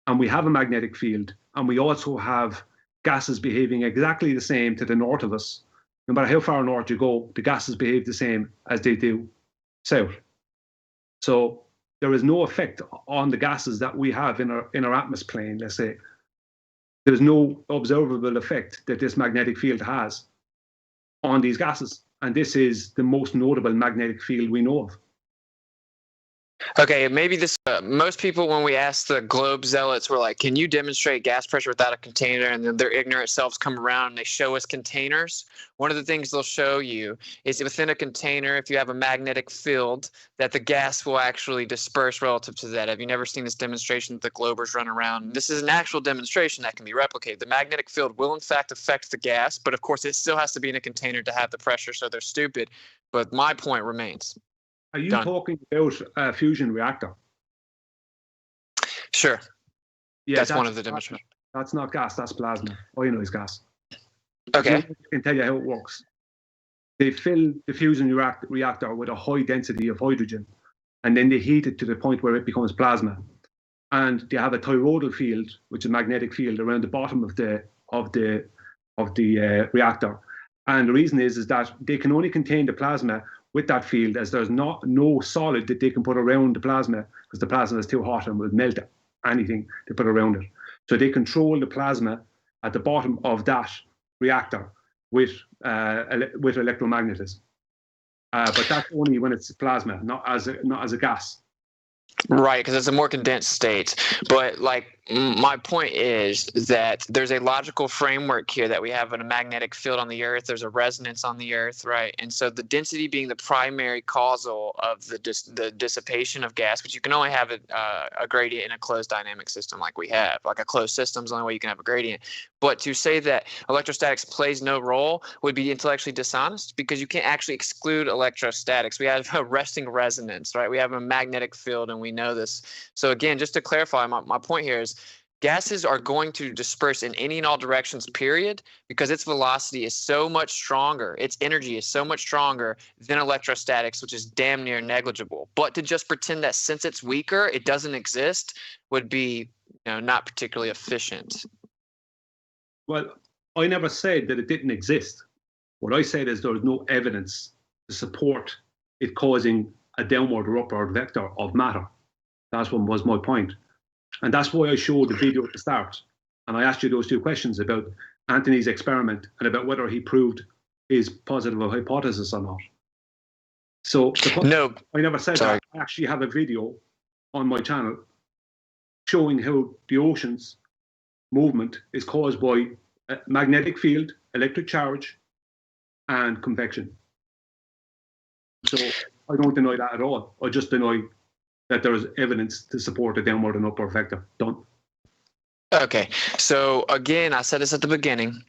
And we have a magnetic field, and we also have gases behaving exactly the same to the north of us. No matter how far north you go, the gases behave the same as they do south. So there is no effect on the gases that we have in our atmosphere plane, let's say. There's no observable effect that this magnetic field has on these gases. And this is the most notable magnetic field we know of. Okay, maybe this, most people, when we ask the globe zealots, were like, can you demonstrate gas pressure without a container? And then their ignorant selves come around and they show us containers. One of the things they'll show you is within a container, if you have a magnetic field, that the gas will actually disperse relative to that. Have you never seen this demonstration that the globers run around? This is an actual demonstration that can be replicated. The magnetic field will in fact affect the gas, but of course it still has to be in a container to have the pressure, so they're stupid. But my point remains. Are you talking about a fusion reactor? Sure. Yeah, that's one of the demonstrations. That's not gas, that's plasma. Ionized gas. Okay. I can tell you how it works. They fill the fusion reactor with a high density of hydrogen, and then they heat it to the point where it becomes plasma. And they have a toroidal field, which is a magnetic field around the bottom of the reactor. And the reason is that they can only contain the plasma with that field, as there's no solid that they can put around the plasma because the plasma is too hot and will melt anything they put around it. So they control the plasma at the bottom of that reactor with electromagnetism. But that's only when it's plasma, not as a gas. Right, because it's a more condensed state. But like my point is that there's a logical framework here that we have in a magnetic field on the Earth. There's a resonance on the Earth, right? And so the density being the primary causal of the dissipation of gas, but you can only have a gradient in a closed dynamic system like we have. Like a closed system is the only way you can have a gradient. But to say that electrostatics plays no role would be intellectually dishonest because you can't actually exclude electrostatics. We have a resting resonance, right? We have a magnetic field and we know this. So again, just to clarify, my point here is gases are going to disperse in any and all directions, period, because its velocity is so much stronger. Its energy is so much stronger than electrostatics, which is damn near negligible. But to just pretend that since it's weaker, it doesn't exist would be not particularly efficient. Well, I never said that it didn't exist. What I said is there is no evidence to support it causing a downward or upward vector of matter. That one was my point. And that's why I showed the video at the start. And I asked you those two questions about Anthony's experiment and about whether he proved his positive hypothesis or not. So no, I never said that. I actually have a video on my channel showing how the ocean's movement is caused by a magnetic field, electric charge, and convection. So I don't deny that at all. I just deny that there is evidence to support a downward and upward vector. Done. Okay, so again, I said this at the beginning,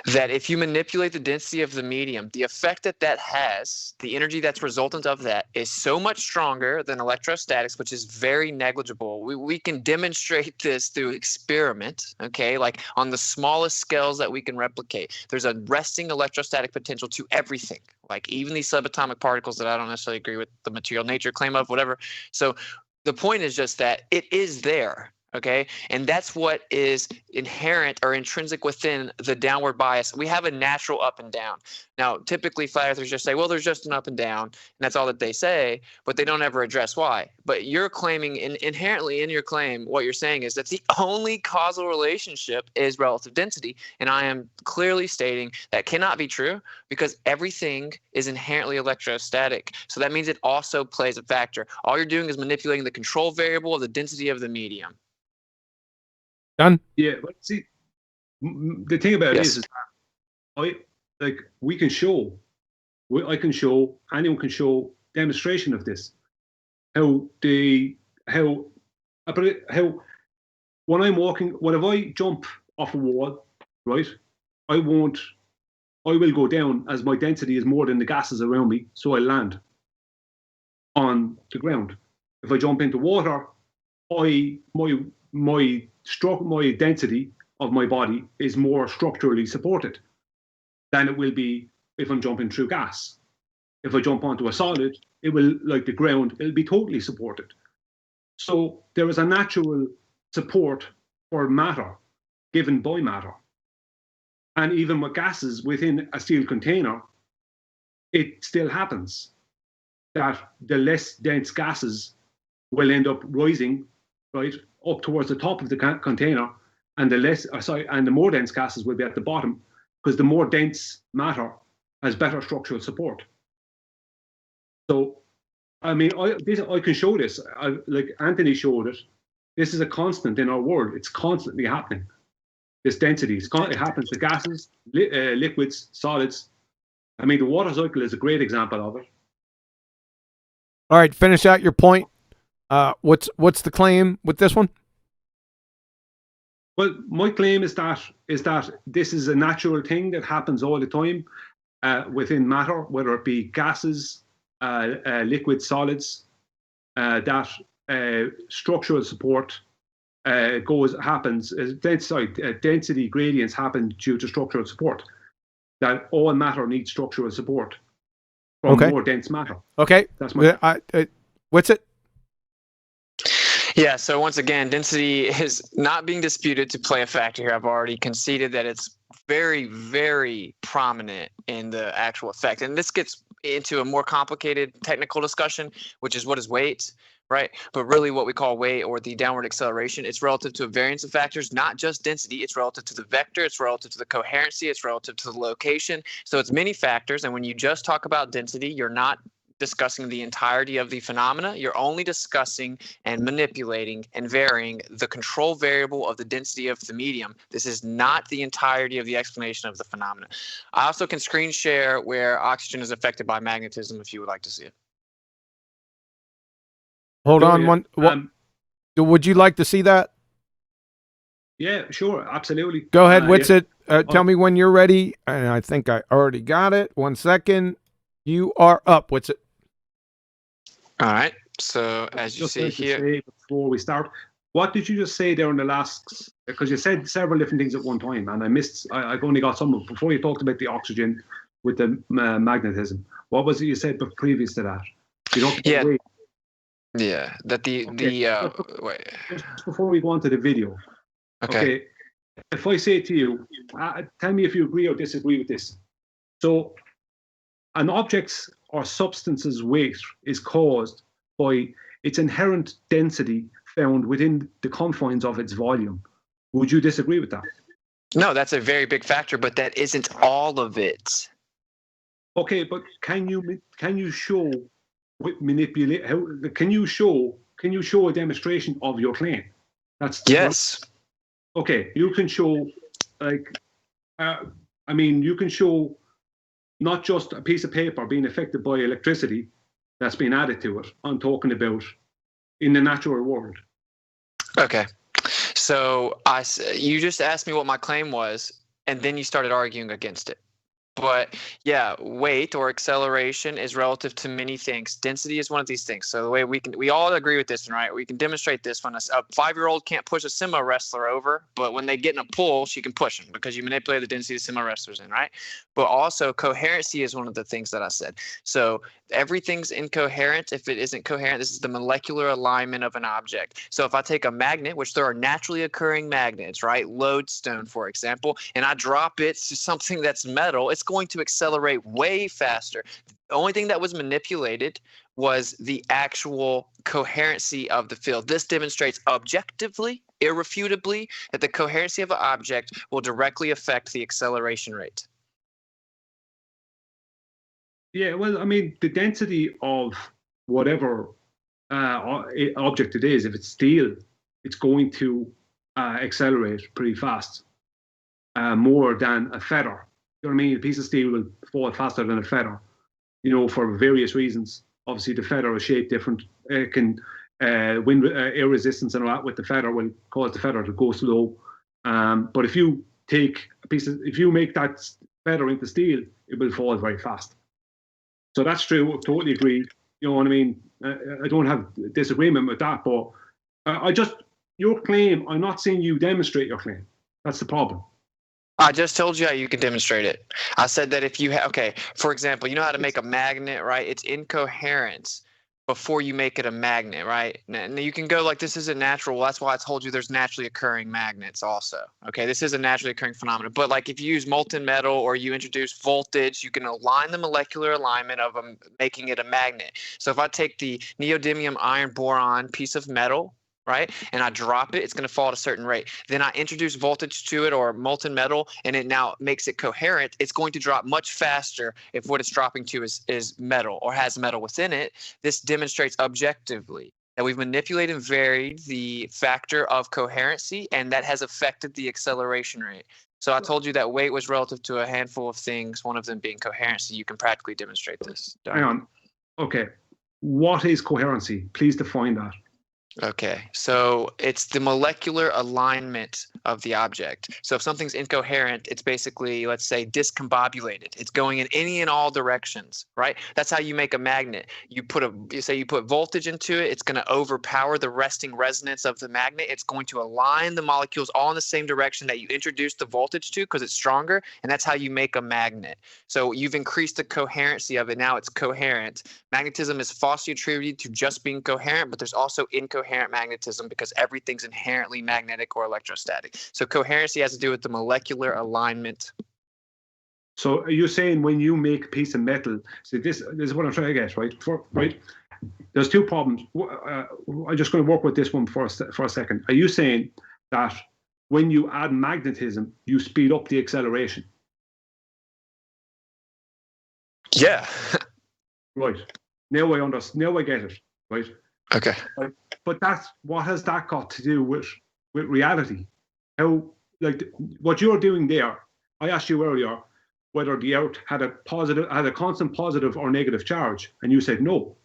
that if you manipulate the density of the medium, the effect that has, the energy that's resultant of that, is so much stronger than electrostatics, which is very negligible. We can demonstrate this through experiment, okay, like on the smallest scales that we can replicate. There's a resting electrostatic potential to everything, like even these subatomic particles that I don't necessarily agree with the material nature claim of, whatever. So the point is just that it is there. Okay, and that's what is inherent or intrinsic within the downward bias. We have a natural up and down. Now, typically flat earthers just say, well, there's just an up and down, and that's all that they say, but they don't ever address why. But you're claiming, inherently in your claim, what you're saying is that the only causal relationship is relative density, and I am clearly stating that cannot be true because everything is inherently electrostatic. So that means it also plays a factor. All you're doing is manipulating the control variable of the density of the medium. Done? Yeah, but see, the thing about Yes. it is that we can show, I can show, anyone can show demonstration of this. How how when I'm walking, when if I jump off a wall, right, I won't, I will go down as my density is more than the gases around me, so I land on the ground. If I jump into water, my density of my body is more structurally supported than it will be if I'm jumping through gas. If I jump onto a solid, it will, like the ground, it'll be totally supported. So there is a natural support for matter given by matter. And even with gases within a steel container, it still happens that the less dense gases will end up rising, right, up towards the top of the container, and the more dense gases will be at the bottom, because the more dense matter has better structural support. So, I mean, I can show this. Like Anthony showed it. This is a constant in our world. It's constantly happening. This density, it happens to gases, liquids, solids. I mean, the water cycle is a great example of it. All right, finish out your point. What's the claim with this one? Well, my claim is that this is a natural thing that happens all the time within matter, whether it be gases, liquids, solids. That structural support happens. Density gradients happen due to structural support. That all matter needs structural support from more dense matter. Okay. That's my. What's it? Yeah, so once again, density is not being disputed to play a factor here. I've already conceded that it's very, very prominent in the actual effect. And this gets into a more complicated technical discussion, which is what is weight, right? But really what we call weight, or the downward acceleration, it's relative to a variance of factors, not just density. It's relative to the vector, it's relative to the coherency, it's relative to the location. So it's many factors. And when you just talk about density, you're not discussing the entirety of the phenomena. You're only discussing and manipulating and varying the control variable of the density of the medium. This is not the entirety of the explanation of the phenomena. I also can screen share where oxygen is affected by magnetism if you would like to see it. Hold on one. Would you like to see that? Yeah, sure, absolutely. Go ahead, Whitsitt. Tell me when you're ready. And I think I already got it. 1 second. You are up. Whitsitt? All right. So as you see here, before we start, what did you just say there in the last? Because you said several different things at one time, and I missed. I've only got some of it. Before you talked about the oxygen with the magnetism. What was it you said previous to that? You talked about weight. Yeah, that wait. Just before we go on to the video. Okay. If I say to you, tell me if you agree or disagree with this. So, an object's or substance's weight is caused by its inherent density found within the confines of its volume. Would you disagree with that? No, that's a very big factor, but that isn't all of it. Okay, but can you show manipulate? How can you show a demonstration of your claim? That's yes. Okay, you can show you can show not just a piece of paper being affected by electricity that's been added to it. I'm talking about in the natural world. Okay. So you just asked me what my claim was, and then you started arguing against it. But yeah, weight or acceleration is relative to many things. Density is one of these things. So the way we all agree with this one, right? We can demonstrate this one. A 5-year-old can't push a sumo wrestler over, but when they get in a pull, she can push him because you manipulate the density of sumo wrestlers in, right? But also coherency is one of the things that I said. So everything's incoherent. If it isn't coherent, this is the molecular alignment of an object. So if I take a magnet, which there are naturally occurring magnets, right? Lodestone, for example, and I drop it to something that's metal, it's going to accelerate way faster. The only thing that was manipulated was the actual coherency of the field. This demonstrates objectively, irrefutably, that the coherency of an object will directly affect the acceleration rate. Yeah, well, I mean, the density of whatever object it is, if it's steel, it's going to accelerate pretty fast, more than a feather. You know what I mean? A piece of steel will fall faster than a feather, for various reasons. Obviously, the feather is shaped different. It can wind air resistance and all that with the feather will cause the feather to go slow. But if you if you make that feather into steel, it will fall very fast. So that's true. I totally agree. You know what I mean? I don't have disagreement with that, but your claim, I'm not seeing you demonstrate your claim. That's the problem. I just told you how you can demonstrate it. I said that if you for example, you know how to make a magnet, right? It's incoherent before you make it a magnet, right? And you can go like, this isn't natural. Well, that's why I told you there's naturally occurring magnets also. Okay, this is a naturally occurring phenomenon. But like if you use molten metal or you introduce voltage, you can align the molecular alignment of making it a magnet. So if I take the neodymium iron boron piece of metal, right, and I drop it, it's going to fall at a certain rate. Then I introduce voltage to it or molten metal, and it now makes it coherent. It's going to drop much faster if what it's dropping to is metal or has metal within it. This demonstrates objectively that we've manipulated and varied the factor of coherency, and that has affected the acceleration rate. So I told you that weight was relative to a handful of things, one of them being coherency. You can practically demonstrate this. Hang on. Okay. What is coherency? Please define that. Okay, so it's the molecular alignment of the object. So if something's incoherent, it's basically, let's say, discombobulated. It's going in any and all directions, right? That's how you make a magnet. You put voltage into it, it's going to overpower the resting resonance of the magnet. It's going to align the molecules all in the same direction that you introduced the voltage to because it's stronger, and that's how you make a magnet. So you've increased the coherency of it. Now it's coherent. Magnetism is falsely attributed to just being coherent, but there's also incoherent magnetism because everything's inherently magnetic or electrostatic. So coherency has to do with the molecular alignment. So are you saying when you make a piece of metal, so this is what I'm trying to get, right? Right? There's two problems. I'm just going to work with this one for a second. Are you saying that when you add magnetism, you speed up the acceleration? Yeah. Right. Now I understand. Now I get it. Right. Okay. Right. But what has that got to do with reality? How, like, what you're doing there? I asked you earlier whether the Earth had a constant positive or negative charge, and you said no.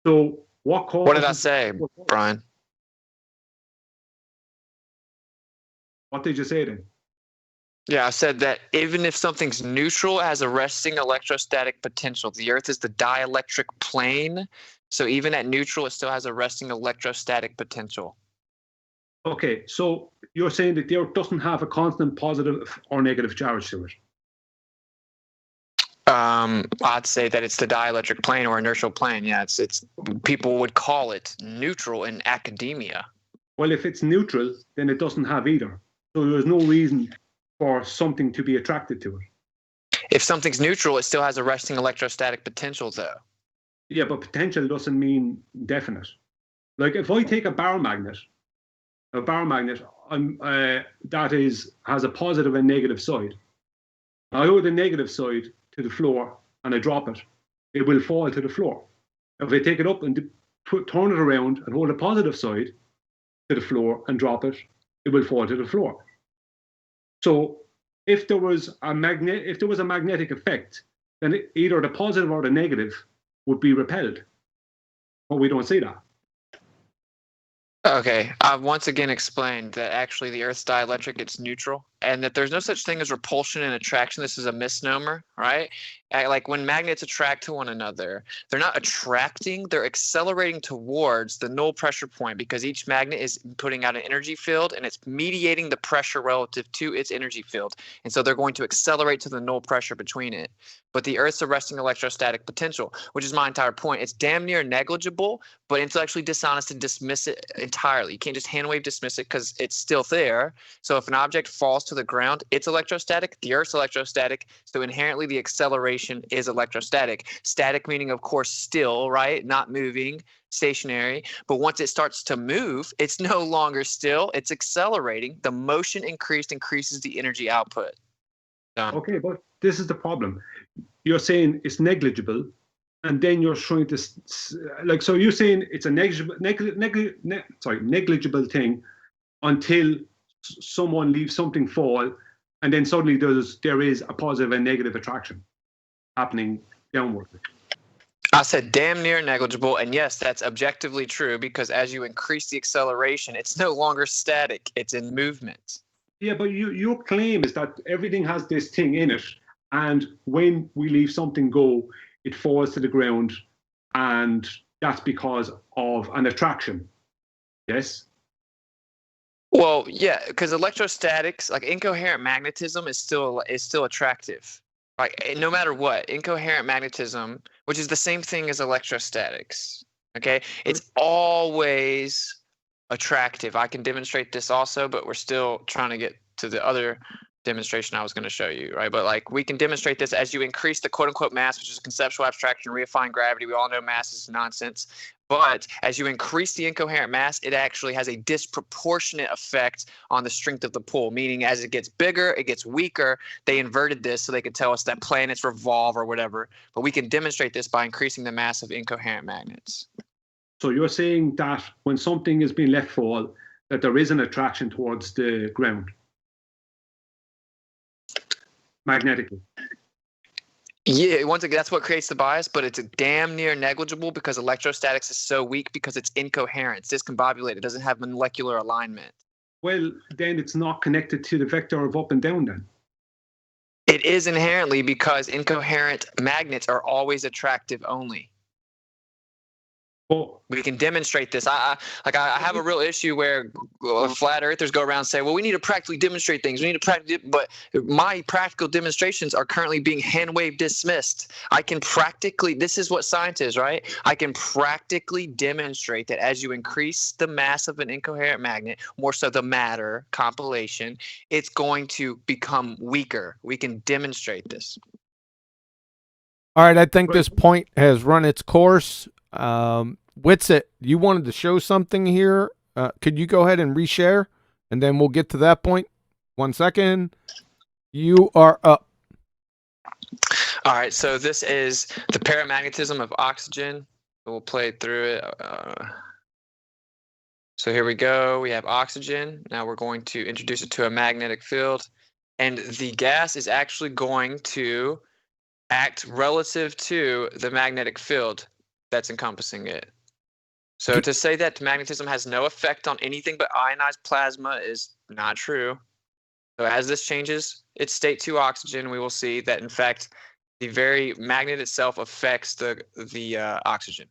So what did I say, Brian? What did you say then? Yeah, I said that even if something's neutral, it has a resting electrostatic potential. The Earth is the dielectric plane. So even at neutral, it still has a resting electrostatic potential. Okay, so you're saying that the Earth doesn't have a constant positive or negative charge to it? I'd say that it's the dielectric plane or inertial plane. Yeah, it's people would call it neutral in academia. Well, if it's neutral, then it doesn't have either. So there's no reason for something to be attracted to it. If something's neutral, it still has a resting electrostatic potential, though. Yeah, but potential doesn't mean definite. Like if I take a bar magnet that has a positive and negative side. I hold the negative side to the floor and I drop it, it will fall to the floor. If I take it up and turn it around and hold the positive side to the floor and drop it, it will fall to the floor. So if there was a magnetic effect, then either the positive or the negative would be repelled. But we don't see that. Okay, I've once again explained that actually the Earth's dielectric, it's neutral, and that there's no such thing as repulsion and attraction. This is a misnomer, right? Like when magnets attract to one another, they're not attracting, they're accelerating towards the null pressure point because each magnet is putting out an energy field and it's mediating the pressure relative to its energy field. And so they're going to accelerate to the null pressure between it. But the Earth's a resting electrostatic potential, which is my entire point. It's damn near negligible, but intellectually dishonest to dismiss it entirely. You can't just hand wave dismiss it because it's still there. So if an object falls to the ground, it's electrostatic, the Earth's electrostatic, so inherently the acceleration is electrostatic. Static meaning, of course, still, right? Not moving, stationary. But once it starts to move, it's no longer still, it's accelerating. The motion increases the energy output. Okay, but this is the problem. You're saying it's negligible, and then you're trying to, so you're saying it's a negligible thing, until someone leaves something fall, and then suddenly there is a positive and negative attraction happening downward. I said damn near negligible, and yes, that's objectively true, because as you increase the acceleration, it's no longer static, it's in movement. Yeah, but your claim is that everything has this thing in it, and when we leave something go, it falls to the ground, and that's because of an attraction. Yes? Well, yeah, because electrostatics, like incoherent magnetism, is still attractive. Like no matter what, incoherent magnetism, which is the same thing as electrostatics, okay, it's always attractive. I can demonstrate this also, but we're still trying to get to the other demonstration I was going to show you, right? But like we can demonstrate this as you increase the quote unquote mass, which is conceptual abstraction, reifying gravity. We all know mass is nonsense. But as you increase the incoherent mass, it actually has a disproportionate effect on the strength of the pull, meaning as it gets bigger, it gets weaker. They inverted this so they could tell us that planets revolve or whatever. But we can demonstrate this by increasing the mass of incoherent magnets. So you're saying that when something is being let fall, that there is an attraction towards the ground magnetically. Yeah, once again, that's what creates the bias, but it's a damn near negligible because electrostatics is so weak because it's incoherent, it's discombobulated, it doesn't have molecular alignment. Well, then it's not connected to the vector of up and down then. It is inherently, because incoherent magnets are always attractive only. Well, We can demonstrate this. I have a real issue where flat earthers go around and say, well, we need to practically demonstrate things. We need to practically, but my practical demonstrations are currently being hand wave dismissed. I can practically, this is what science is, right? I can practically demonstrate that as you increase the mass of an incoherent magnet, more so the matter compilation, it's going to become weaker. We can demonstrate this. All right, I think this point has run its course. Whitsitt, you wanted to show something here. Could you go ahead and reshare, and then we'll get to that point? 1 second. You are up. All right, so this is the paramagnetism of oxygen. We'll play through it. So here we go. We have oxygen. Now we're going to introduce it to a magnetic field, and the gas is actually going to act relative to the magnetic field that's encompassing it. So to say that magnetism has no effect on anything but ionized plasma is not true. So as this changes its state to oxygen, we will see that in fact the very magnet itself affects the oxygen.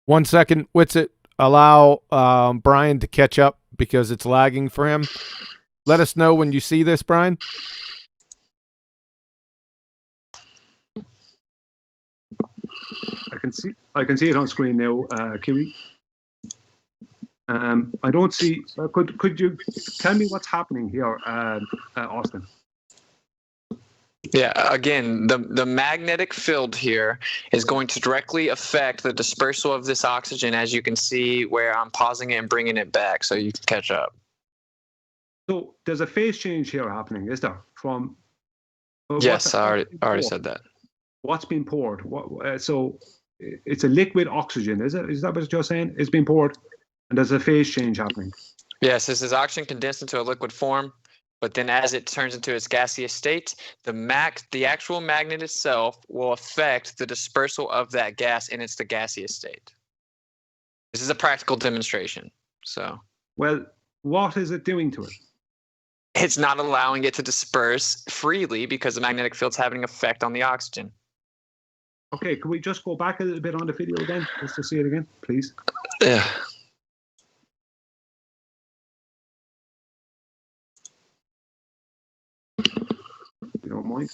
1 second, Whitsitt. Allow Brian to catch up because it's lagging for him. Let us know when you see this, Brian. I can see it on screen now, Kiwi. I don't see. Could you tell me what's happening here, Austin? Yeah, again, the magnetic field here is going to directly affect the dispersal of this oxygen, as you can see where I'm pausing it and bringing it back so you can catch up. So there's a phase change here happening, is there? From yes, I already said that. What's being poured? So it's a liquid oxygen, is it? Is that what you're saying? It's being poured, and there's a phase change happening. Yes, this is oxygen condensed into a liquid form, but then as it turns into its gaseous state, the actual magnet itself will affect the dispersal of that gas, and it's the gaseous state. This is a practical demonstration. So, well, what is it doing to it? It's not allowing it to disperse freely because the magnetic field's having an effect on the oxygen. Okay, can we just go back a little bit on the video again, just to see it again, please? Yeah. If you don't mind.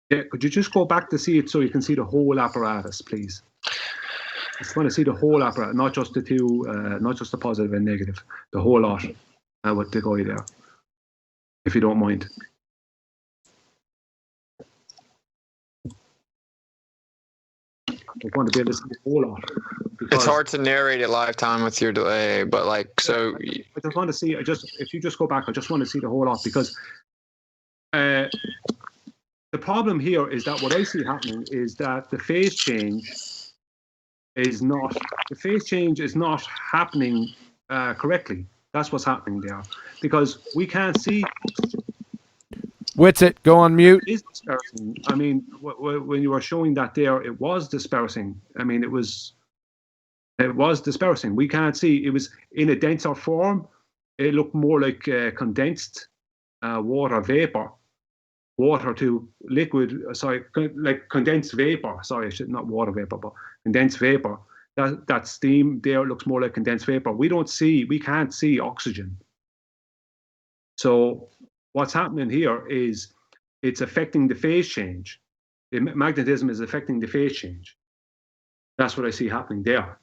Yeah, could you just go back to see it so you can see the whole apparatus, please? I just want to see the whole apparatus, not just the two, not just the positive and negative, the whole lot with the guy there, if you don't mind. I want to be able to see the whole lot. It's hard to narrate it live time with your delay, but like, so. I just want to see, if you just go back, I just want to see the whole lot because The problem here is that what I see happening is that the phase change is not happening correctly. That's what's happening there, because we can't see. Whitsitt, go on mute. It is dispersing. I mean, when you were showing that there, it was dispersing. I mean, it was dispersing. We can't see. It was in a denser form. It looked more like condensed water vapor. Water to liquid, like condensed vapor. Sorry, not water vapor, but condensed vapor. That steam there looks more like condensed vapor. We can't see oxygen. So what's happening here is it's affecting the phase change. The magnetism is affecting the phase change. That's what I see happening there.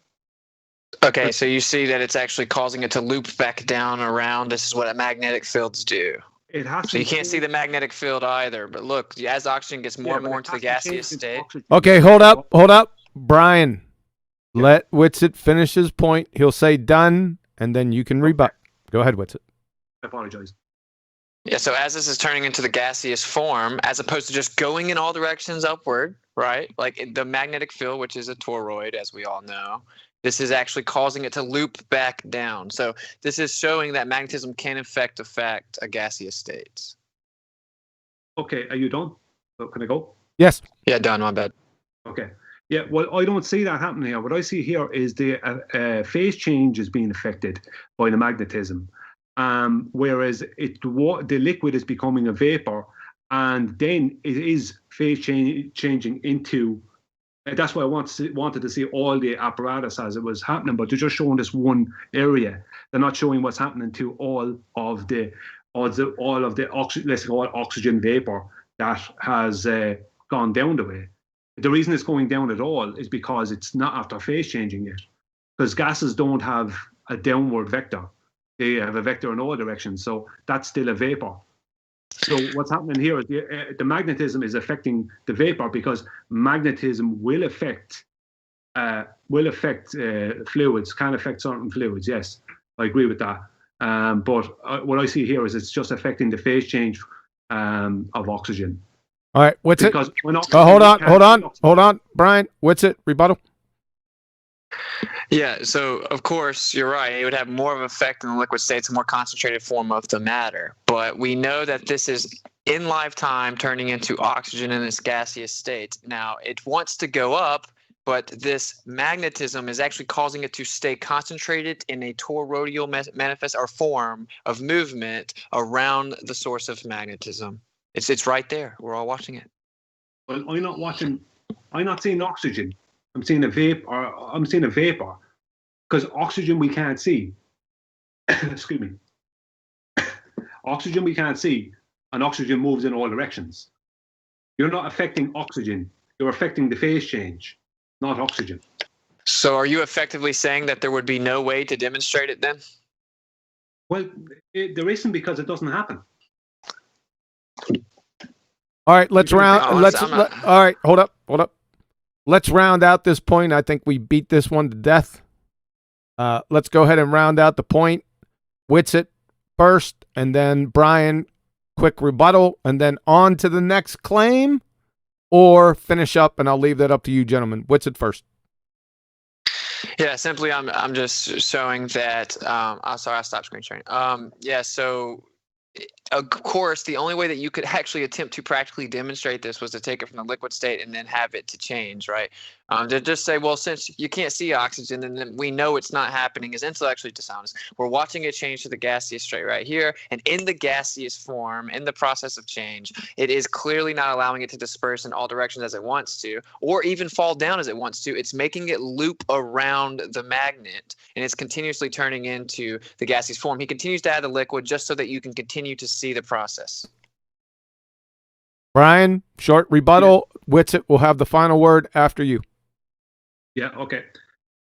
Okay, so you see that it's actually causing it to loop back down around. This is what magnetic fields do. It has So you can't see the magnetic field either. But look, as oxygen gets more and more into the gaseous state. Okay, hold up. Brian, let Whitsitt finish his point. He'll say done, and then you can rebut. Go ahead, Whitsitt. I apologize. Yeah, so as this is turning into the gaseous form, as opposed to just going in all directions upward, right? Like the magnetic field, which is a toroid, as we all know, this is actually causing it to loop back down. So this is showing that magnetism can affect a gaseous state. Okay, are you done? Can I go? Yes. Yeah, done. My bad. Okay. Yeah, well, I don't see that happening here. What I see here is the phase change is being affected by the magnetism, whereas the liquid is becoming a vapor, and then it is phase changing into. That's why I wanted to see all the apparatus as it was happening, but they're just showing this one area. They're not showing what's happening to all of the oxygen vapor that has gone down the way. The reason it's going down at all is because it's not after phase changing yet. Because gases don't have a downward vector; they have a vector in all directions. So that's still a vapor. So what's happening here is the magnetism is affecting the vapor, because magnetism will affect fluids, can affect certain fluids. Yes, I agree with that. But what I see here is it's just affecting the phase change of oxygen. All right, Whitsitt. Because Hold on, Brian. Whitsitt, rebuttal. Yeah, so of course you're right. It would have more of an effect in the liquid state. It's a more concentrated form of the matter. But we know that this is in lifetime turning into oxygen in its gaseous state. Now it wants to go up, but this magnetism is actually causing it to stay concentrated in a toroidal manifest or form of movement around the source of magnetism. It's right there. We're all watching it. Well, I'm not seeing oxygen. I'm seeing a vapor, because oxygen we can't see. Excuse me. Oxygen we can't see, and oxygen moves in all directions. You're not affecting oxygen. You're affecting the phase change, not oxygen. So are you effectively saying that there would be no way to demonstrate it then? Well, there isn't, because it doesn't happen. All right, all right, hold up. Let's round out this point. I think we beat this one to death. Let's go ahead and round out the point. Whitsitt first, and then Brian, quick rebuttal, and then on to the next claim, or finish up, and I'll leave that up to you, gentlemen. Whitsitt first. Yeah, simply I'm just showing that. Sorry, I stopped screen sharing. Yeah, so. Of course, the only way that you could actually attempt to practically demonstrate this was to take it from the liquid state and then have it to change, right? To just say, well, since you can't see oxygen, then we know it's not happening is intellectually dishonest. We're watching it change to the gaseous state right here, and in the gaseous form, in the process of change, it is clearly not allowing it to disperse in all directions as it wants to, or even fall down as it wants to. It's making it loop around the magnet, and it's continuously turning into the gaseous form. He continues to add the liquid just so that you can continue to see the process. Brian, short rebuttal. Whitsitt will have the final word after you. Yeah, okay.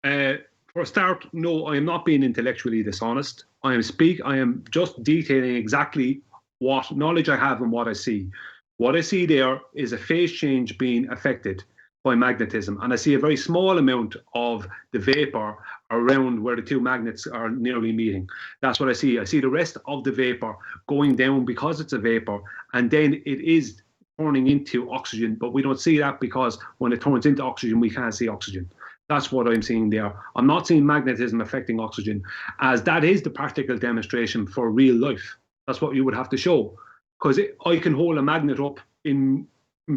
For a start, no, I am not being intellectually dishonest. I am just detailing exactly what knowledge I have and what I see. What I see there is a phase change being affected by magnetism, and I see a very small amount of the vapor around where the two magnets are nearly meeting. That's what I see. I see the rest of the vapor going down because it's a vapor, and then it is turning into oxygen, but we don't see that because when it turns into oxygen, we can't see oxygen. That's what I'm seeing there. I'm not seeing magnetism affecting oxygen, as that is the practical demonstration for real life. That's what you would have to show, because I can hold a magnet up in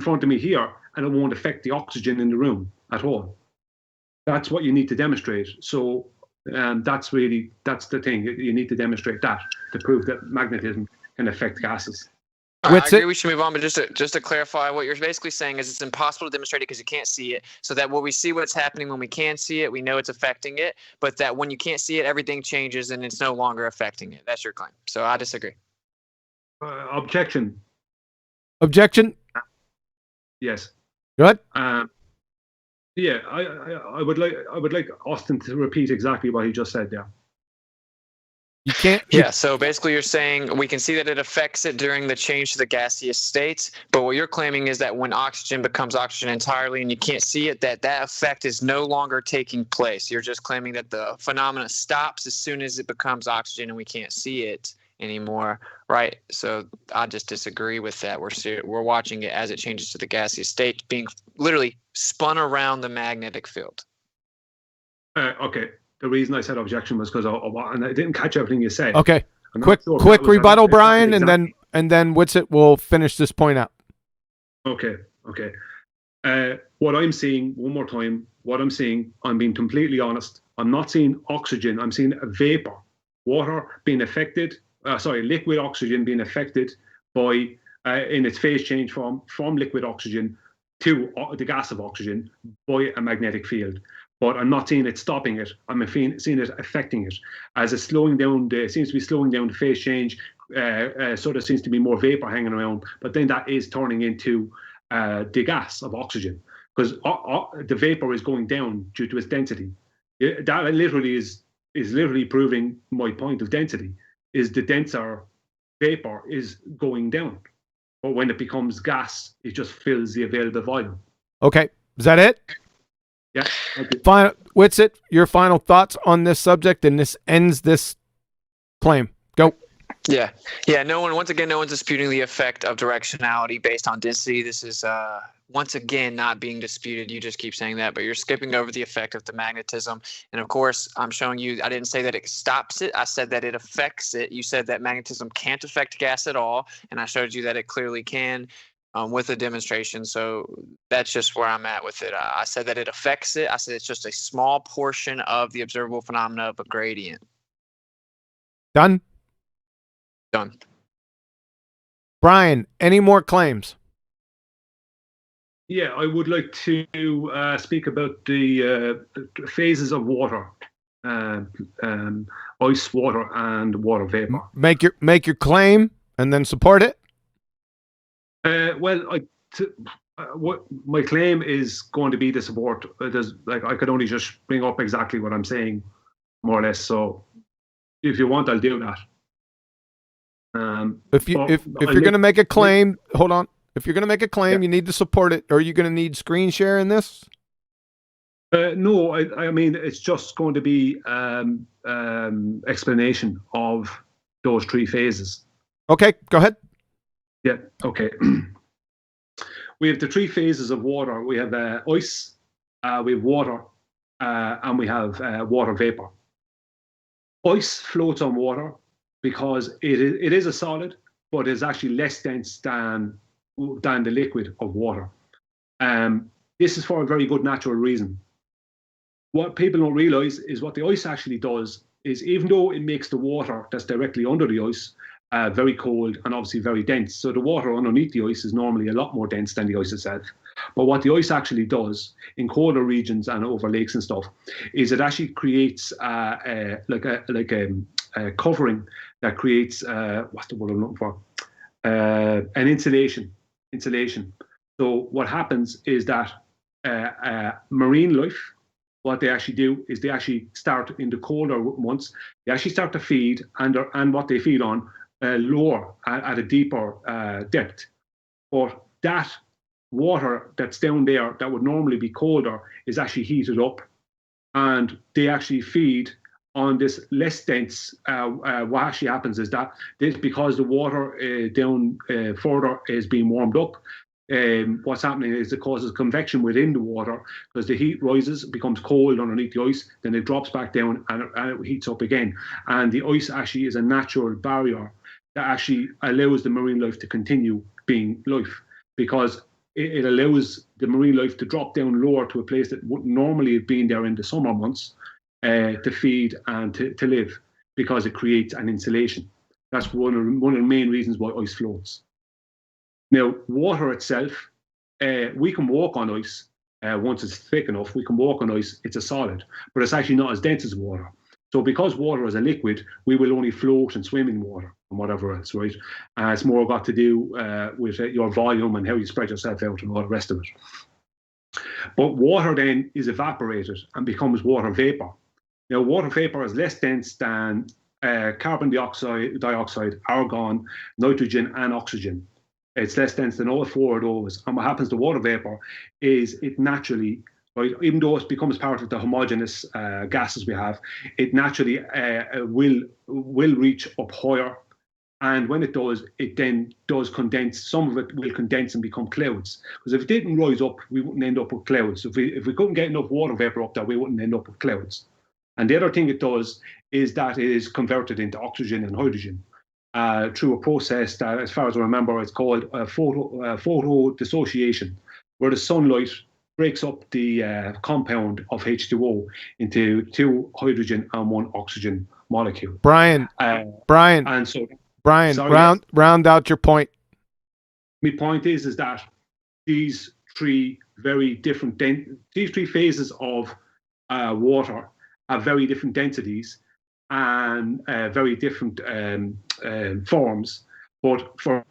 front of me here, and it won't affect the oxygen in the room at all. That's what you need to demonstrate. So that's the thing. You need to demonstrate that to prove that magnetism can affect gases. I agree we should move on, but just to clarify, what you're basically saying is it's impossible to demonstrate it because you can't see it, so that when we see what's happening when we can see it, we know it's affecting it, but that when you can't see it, everything changes and it's no longer affecting it. That's your claim. So I disagree. Objection. Objection? Yes. Good. Yeah, I would like Austin to repeat exactly what he just said there. You can't. Yeah, so basically you're saying we can see that it affects it during the change to the gaseous states, but what you're claiming is that when oxygen becomes oxygen entirely and you can't see it, that effect is no longer taking place. You're just claiming that the phenomena stops as soon as it becomes oxygen and we can't see it anymore, right? So I just disagree with that. We're watching it as it changes to the gaseous state, being literally spun around the magnetic field. Okay. The reason I said objection was because I didn't catch everything you said. Okay. Quick rebuttal, Brian, exactly. and then Whitsitt will finish this point out. Okay. What I'm seeing, one more time, I'm being completely honest. I'm not seeing oxygen. I'm seeing a vapor, water being affected. Liquid oxygen being affected by in its phase change from liquid oxygen to the gas of oxygen by a magnetic field. But I'm not seeing it stopping it. I'm seeing it affecting it. As it's slowing down, it seems to be slowing down the phase change. Sort of seems to be more vapor hanging around. But then that is turning into the gas of oxygen, because the vapor is going down due to its density. That literally is literally proving my point of density. Is the denser vapor is going down, but when it becomes gas, it just fills the available volume. Okay, is that it? Yeah. Okay. Final, Whitsitt, your final thoughts on this subject, and this ends this claim. Go. Yeah. No one's disputing the effect of directionality based on density. This is once again not being disputed. You just keep saying that, but you're skipping over the effect of the magnetism. And of course, I'm showing you, I didn't say that it stops it. I said that it affects it. You said that magnetism can't affect gas at all, and I showed you that it clearly can. With a demonstration. So that's just where I'm at with it. I said that it affects it. I said it's just a small portion of the observable phenomena of a gradient. Done? Done. Brian, any more claims? Yeah, I would like to speak about the phases of water, ice, water, and water vapor. Make your claim and then support it. What my claim is going to be to support. I could only just bring up exactly what I'm saying, more or less. So, if you want, I'll do that. If you're going to make a claim, hold on. If you're going to make a claim, you need to support it. Are you going to need screen share in this? No, I mean it's just going to be explanation of those three phases. Okay, go ahead. Yeah, okay. We have the three phases of water. We have ice, we have water, and we have water vapor. Ice floats on water because it is a solid, but it's actually less dense than the liquid of water. This is for a very good natural reason. What people don't realize is what the ice actually does is, even though it makes the water that's directly under the ice very cold and obviously very dense. So the water underneath the ice is normally a lot more dense than the ice itself. But what the ice actually does in colder regions and over lakes and stuff is it actually creates a covering that creates what's the word I'm looking for? An insulation. So what happens is that marine life, what they actually do is they actually start in the colder months. They actually start to feed, and what they feed on lower at a deeper depth. But that water that's down there that would normally be colder is actually heated up, and they actually feed on this less dense. What actually happens is that because the water down further is being warmed up, what's happening is it causes convection within the water because the heat rises, becomes cold underneath the ice, then it drops back down and it heats up again. And the ice actually is a natural barrier that actually allows the marine life to continue being life, because it allows the marine life to drop down lower to a place that wouldn't normally have been there in the summer months to feed and to live, because it creates an insulation. That's one of the main reasons why ice floats. Now, water itself, we can walk on ice once it's thick enough. We can walk on ice. It's a solid, but it's actually not as dense as water. So because water is a liquid, we will only float and swim in water and whatever else, right? It's more got to do with your volume and how you spread yourself out and all the rest of it. But water then is evaporated and becomes water vapor. Now, water vapor is less dense than carbon dioxide, argon, nitrogen, and oxygen. It's less dense than all four of those. And what happens to water vapor is it naturally, right, even though it becomes part of the homogeneous gases we have, it naturally will reach up higher. And when it does, it then does condense. Some of it will condense and become clouds. Because if it didn't rise up, we wouldn't end up with clouds. If we couldn't get enough water vapor up there, we wouldn't end up with clouds. And the other thing it does is that it is converted into oxygen and hydrogen through a process that, as far as I remember, it's called photo dissociation, where the sunlight breaks up the compound of H2O into 2 hydrogen and 1 oxygen molecule. Brian, And so, sorry, round out your point. My point is that these three very different these three phases of water have very different densities and very different forms. But for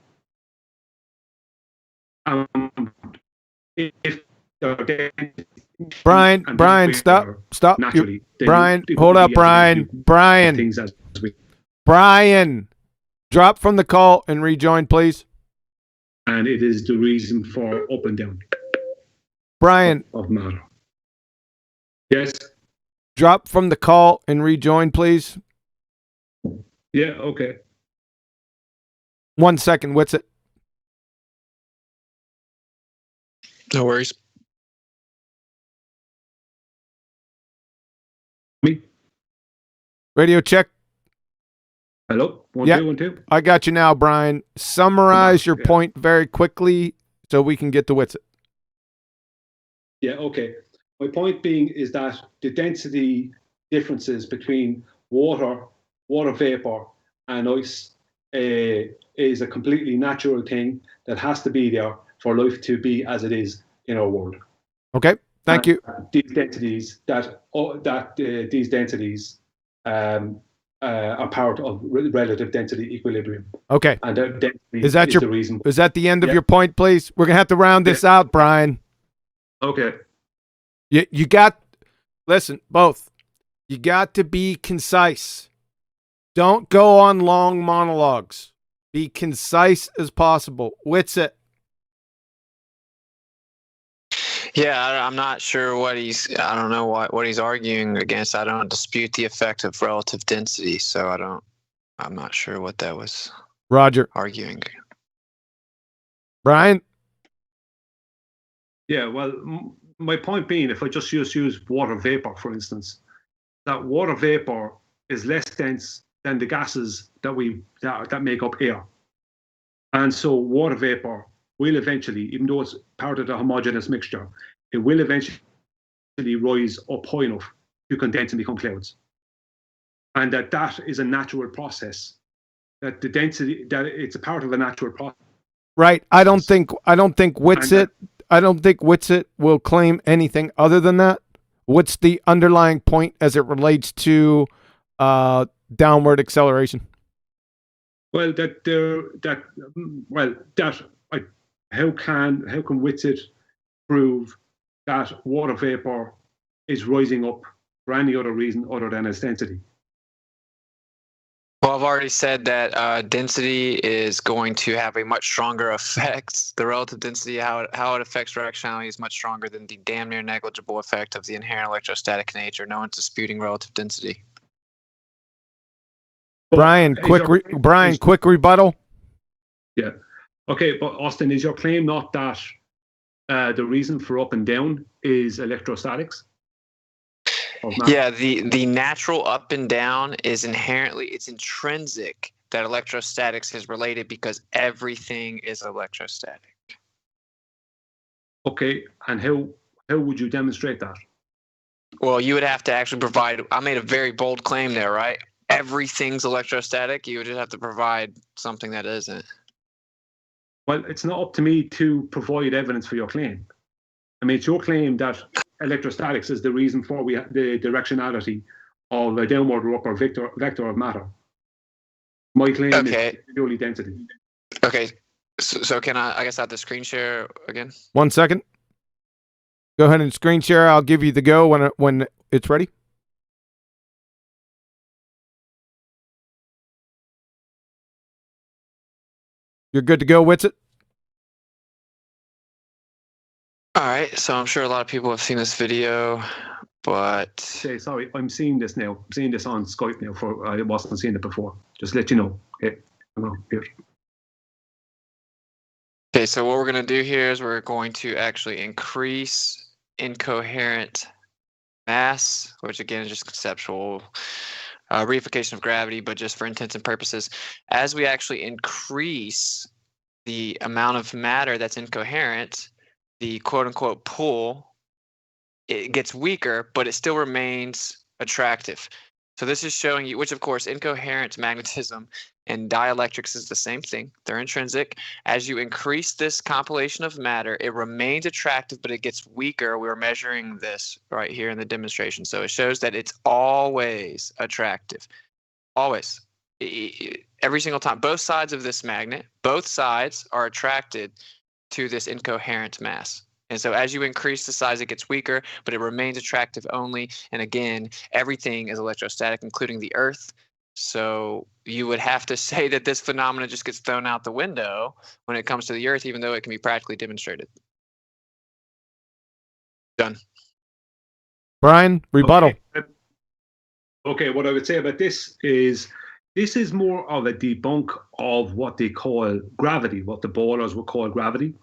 if Brian, stop. Naturally, Brian, hold up, Brian. Brian, drop from the call and rejoin, please. And it is the reason for up and down. Brian, of matter. Yes. Drop from the call and rejoin, please. Yeah, okay. 1 second, Whitsitt. No worries. Me? Radio check. Hello? 1, Yeah. 2, 1, 2. I got you now, Brian. Summarize your point very quickly so we can get to Whitsitt. Yeah, okay. My point being is that the density differences between water vapor, and ice is a completely natural thing that has to be there for life to be as it is in our world. Okay, thank you. These densities these densities are part of relative density equilibrium. Okay. And that density is the reason. Is that the end of your point, please? We're gonna have to round this out, Brian. Okay. You got, listen, both. You got to be concise. Don't go on long monologues. Be concise as possible. Whitsitt. Yeah, I'm not sure what I don't know what he's arguing against. I don't dispute the effect of relative density, so I'm not sure what that was Roger arguing. Brian? Yeah, well, my point being, if I just use water vapor, for instance, that water vapor is less dense than the gases that make up air. And so water vapor will eventually, even though it's part of the homogeneous mixture, it will eventually rise up high enough to condense and become clouds. And that is a natural process. That the density, that it's a part of a natural process. Right. I don't think Whitsitt will claim anything other than that. What's the underlying point as it relates to downward acceleration? Well, how can Whitsitt prove that water vapor is rising up for any other reason other than its density? Well, I've already said that density is going to have a much stronger effect. The relative density, how it affects directionality, is much stronger than the damn near negligible effect of the inherent electrostatic nature. No one's disputing relative density. Brian, quick rebuttal. Yeah. Okay, but Austin, is your claim not that the reason for up and down is electrostatics? Yeah, the natural up and down is it's intrinsic that electrostatics is related because everything is electrostatic. Okay, and how would you demonstrate that? Well, you would have to actually provide. I made a very bold claim there, right? Everything's electrostatic. You would just have to provide something that isn't. Well, it's not up to me to provide evidence for your claim. I mean, it's your claim that electrostatics is the reason for the directionality of a downward or upward vector of matter. My claim is purely density. Okay. So can I guess I have to screen share again? 1 second. Go ahead and screen share. I'll give you the go when it's ready. You're good to go, Whitsitt? All right. So I'm sure a lot of people have seen this video, but Okay, sorry, I'm seeing this now. I'm seeing this on Skype now. I wasn't seeing it before. Just let you know. Okay. Here. Okay, so what we're going to do here is we're going to actually increase incoherent mass, which again is just conceptual reification of gravity, but just for intents and purposes. As we actually increase the amount of matter that's incoherent, the quote-unquote pull, it gets weaker, but it still remains attractive. So this is showing you, which of course incoherent magnetism and dielectrics is the same thing. They're intrinsic. As you increase this compilation of matter, it remains attractive, but it gets weaker. We're measuring this right here in the demonstration. So it shows that it's always attractive. Always. Every single time. Both sides of this magnet, both sides are attracted to this incoherent mass. And so as you increase the size, it gets weaker, but it remains attractive only. And again, everything is electrostatic, including the Earth. So you would have to say that this phenomenon just gets thrown out the window when it comes to the Earth, even though it can be practically demonstrated. Done. Brian, rebuttal. Okay, what I would say about this is more of a debunk of what they call gravity, what the ballers would call gravity.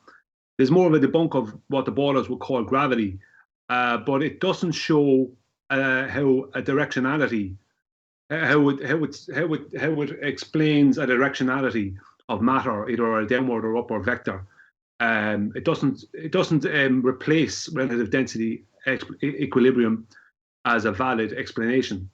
There's more of a debunk of what the ballers would call gravity, but it doesn't show how a directionality, how it explains a directionality of matter, either a downward or upward vector. It doesn't replace relative density equilibrium as a valid explanation,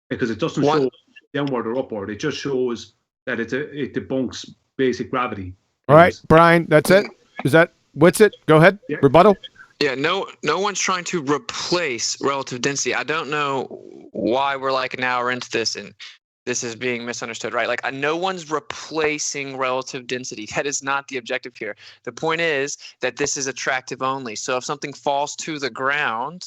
because it doesn't show downward or upward. It just shows that it debunks basic gravity. All right, Brian, that's it. Is that Whitsitt? Go ahead. Yeah. Rebuttal. Yeah, no one's trying to replace relative density. I don't know why we're like an hour into this and this is being misunderstood, right? Like no one's replacing relative density. That is not the objective here. The point is that this is attractive only. So if something falls to the ground,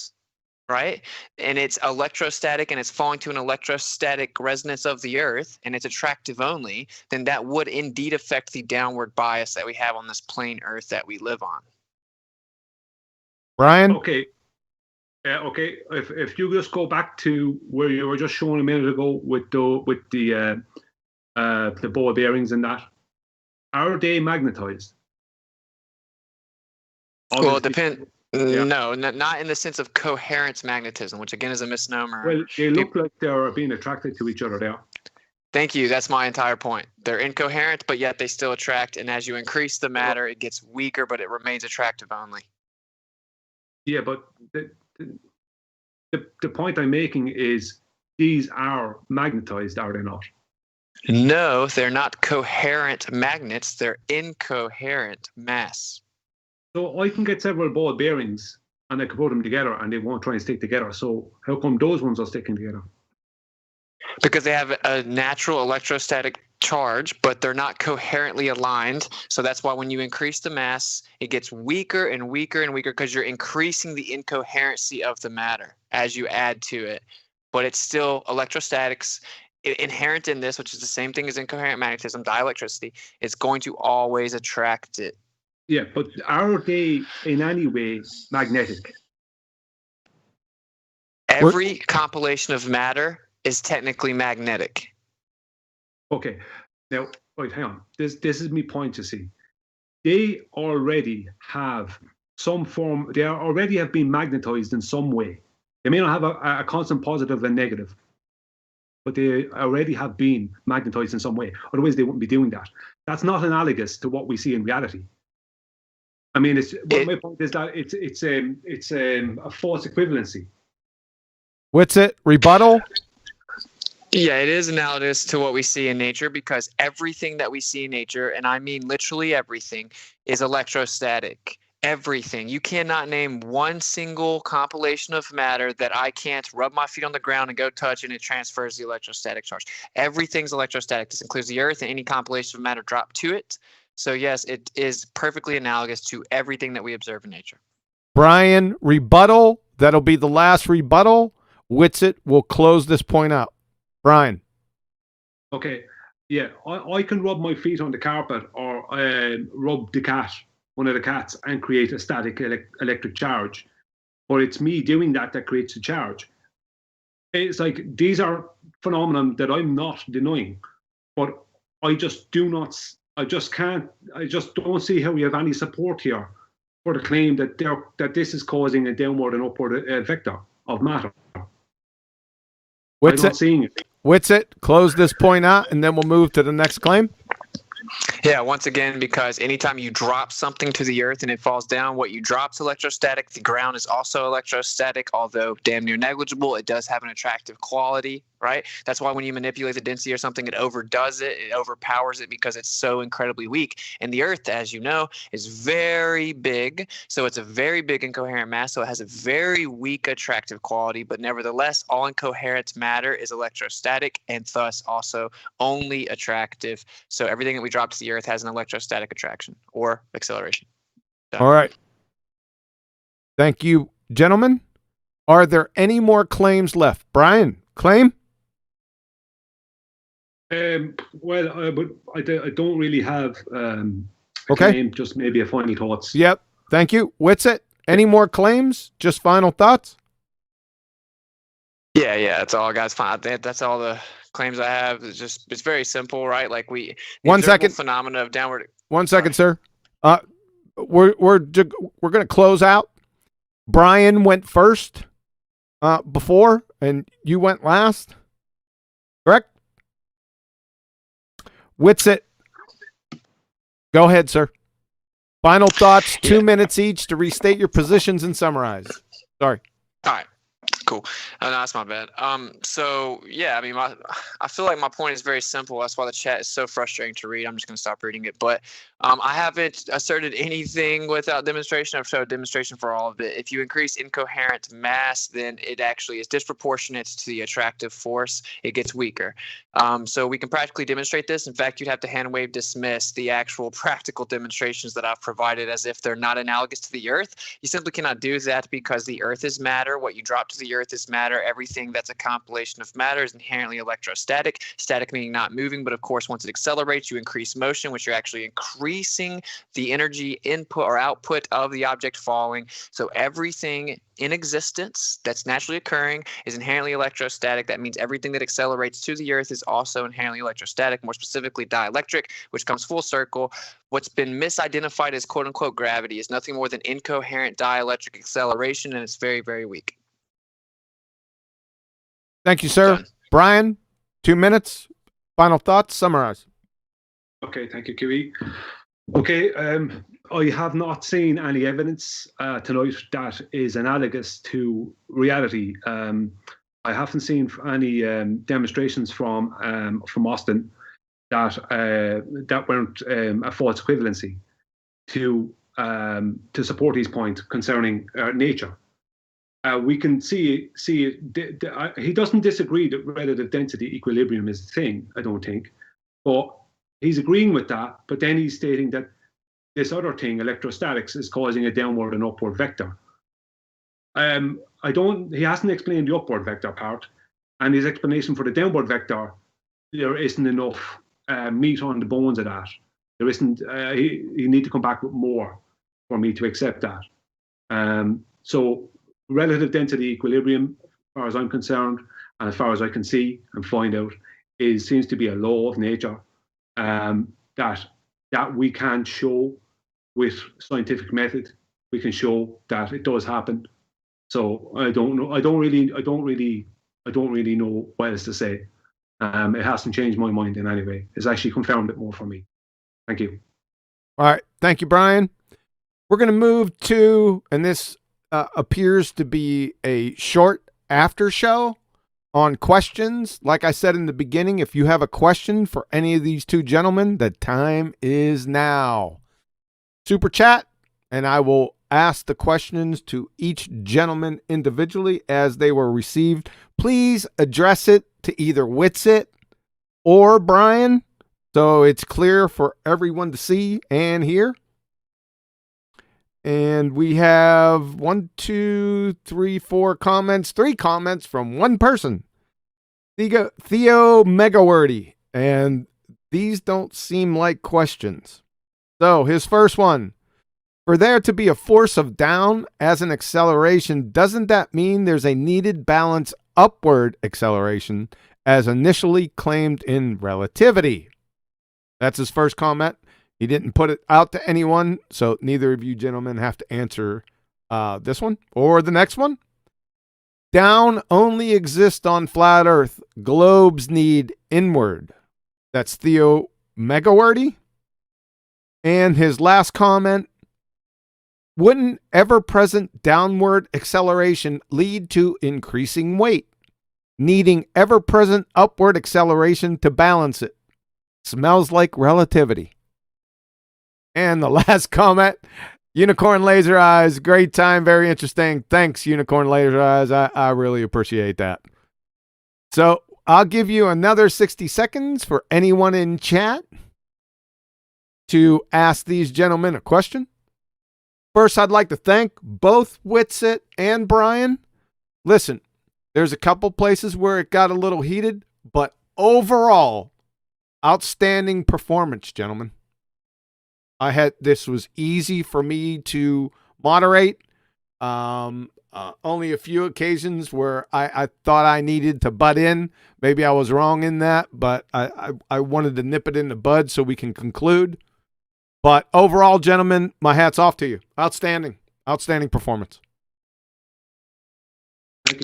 right, and it's electrostatic and it's falling to an electrostatic resonance of the Earth and it's attractive only, then that would indeed affect the downward bias that we have on this plane Earth that we live on. Brian? Okay. Okay. If you just go back to where you were just showing a minute ago with the ball bearings and that, are they magnetized? Obviously, well, it depends. Yeah. No, not in the sense of coherent magnetism, which again is a misnomer. Well, they look like they're being attracted to each other there. Thank you. That's my entire point. They're incoherent, but yet they still attract. And as you increase the matter, it gets weaker, but it remains attractive only. Yeah, but the point I'm making is these are magnetized, are they not? No, they're not coherent magnets. They're incoherent mass. So I can get several ball bearings and I can put them together and they won't try and stick together. So how come those ones are sticking together? Because they have a natural electrostatic charge, but they're not coherently aligned. So that's why when you increase the mass, it gets weaker and weaker and weaker because you're increasing the incoherency of the matter as you add to it. But it's still electrostatics inherent in this, which is the same thing as incoherent magnetism, dielectricity. It's going to always attract it. Yeah, but are they in any way magnetic? Every compilation of matter is technically magnetic. Okay. Now, right, hang on. This is my point. You see, they already have some form. They already have been magnetized in some way. They may not have a constant positive and negative, but they already have been magnetized in some way. Otherwise, they wouldn't be doing that. That's not analogous to what we see in reality. I mean, my point is that it's a false equivalency. Whitsitt, rebuttal? Yeah, it is analogous to what we see in nature because everything that we see in nature, and I mean literally everything, is electrostatic. Everything. You cannot name one single compilation of matter that I can't rub my feet on the ground and go touch and it transfers the electrostatic charge. Everything's electrostatic. This includes the Earth and any compilation of matter dropped to it. So yes, it is perfectly analogous to everything that we observe in nature. Brian, rebuttal. That'll be the last rebuttal. Whitsitt will close this point out. Brian. Okay. Yeah, I can rub my feet on the carpet or rub the cat, one of the cats, and create a static electric charge. But it's me doing that creates the charge. It's like these are phenomena that I'm not denying, but I just don't see how we have any support here for the claim that this is causing a downward and upward vector of matter. I'm not seeing it. Whitsitt, close this point out, and then we'll move to the next claim. Yeah, once again, because anytime you drop something to the earth and it falls down, what you drop is electrostatic. The ground is also electrostatic, although damn near negligible. It does have an attractive quality, right? That's why when you manipulate the density or something, it overdoes it. It overpowers it because it's so incredibly weak. And the earth, as you know, is very big. So it's a very big incoherent mass. So it has a very weak attractive quality. But nevertheless, all incoherent matter is electrostatic and thus also only attractive. So everything that we drop to the earth has an electrostatic attraction or acceleration. So. All right. Thank you, gentlemen. Are there any more claims left? Brian, claim? But I don't really have a okay. claim, just maybe a final thoughts. Yep. Thank you. Whitsitt, any more claims? Just final thoughts? Yeah, that's all, guys. Fine. That's all the claims I have. It's very simple, right? Like one second phenomena of downward. 1 second, sir. We're going to close out. Brian went first before, and you went last. Correct? Whitsitt, go ahead, sir. Final thoughts, 2 minutes each to restate your positions and summarize. Sorry. All right. Cool. No, that's my bad. So yeah, I mean, I feel like my point is very simple. That's why the chat is so frustrating to read. I'm just going to stop reading it. But I haven't asserted anything without demonstration. I've showed a demonstration for all of it. If you increase incoherent mass, then it actually is disproportionate to the attractive force. It gets weaker. So we can practically demonstrate this. In fact, you'd have to hand wave dismiss the actual practical demonstrations that I've provided as if they're not analogous to the Earth. You simply cannot do that because the Earth is matter. What you drop to the Earth is matter. Everything that's a compilation of matter is inherently electrostatic. Static meaning not moving, but of course, once it accelerates, you increase motion, which you're actually increasing the energy input or output of the object falling. So everything in existence that's naturally occurring is inherently electrostatic. That means everything that accelerates to the Earth is also inherently electrostatic, more specifically dielectric, which comes full circle. What's been misidentified as quote unquote gravity is nothing more than incoherent dielectric acceleration, and it's very, very weak. Thank you, sir. Done. Brian, 2 minutes. Final thoughts, summarize. Okay, thank you, QE. Okay, I have not seen any evidence tonight that is analogous to reality. I haven't seen any demonstrations from Austin that weren't a false equivalency to support his point concerning nature. We can see he doesn't disagree that relative density equilibrium is the thing, I don't think, but he's agreeing with that, but then he's stating that this other thing, electrostatics, is causing a downward and upward vector. He hasn't explained the upward vector part, and his explanation for the downward vector, there isn't enough meat on the bones of that. There isn't, you need to come back with more for me to accept that. So relative density equilibrium, as far as I'm concerned, and as far as I can see and find out, seems to be a law of nature. that we can show with scientific method. We can show that it does happen. So I don't know. I don't really know what else to say. It hasn't changed my mind in any way. It's actually confirmed it more for me. Thank you. All right. Thank you, Brian. We're going to move to, and this appears to be a short after show on questions. Like I said in the beginning, if you have a question for any of these two gentlemen, the time is now. Super chat, and I will ask the questions to each gentleman individually as they were received. Please address it to either Witsit or Brian, so it's clear for everyone to see and hear. And we have 1, 2, 3, 4 comments. 3 comments from one person, Theo Megawordy. And these don't seem like questions. So his first one: for there to be a force of down as an acceleration, doesn't that mean there's a needed balance upward acceleration as initially claimed in relativity? That's his first comment. He didn't put it out to anyone, so neither of you gentlemen have to answer this one or the next one. Down only exists on flat Earth. Globes need inward. That's Theo Megawordy. And his last comment: wouldn't ever-present downward acceleration lead to increasing weight, needing ever-present upward acceleration to balance it? Smells like relativity. And the last comment, Unicorn Laser Eyes, great time, very interesting. Thanks, Unicorn Laser Eyes. I really appreciate that. So I'll give you another 60 seconds for anyone in chat to ask these gentlemen a question. First, I'd like to thank both Witsit and Brian. Listen, there's a couple places where it got a little heated, but overall, outstanding performance, gentlemen. This was easy for me to moderate. Only a few occasions where I thought I needed to butt in. Maybe I was wrong in that, but I wanted to nip it in the bud so we can conclude. But overall, gentlemen, my hat's off to you. Outstanding performance.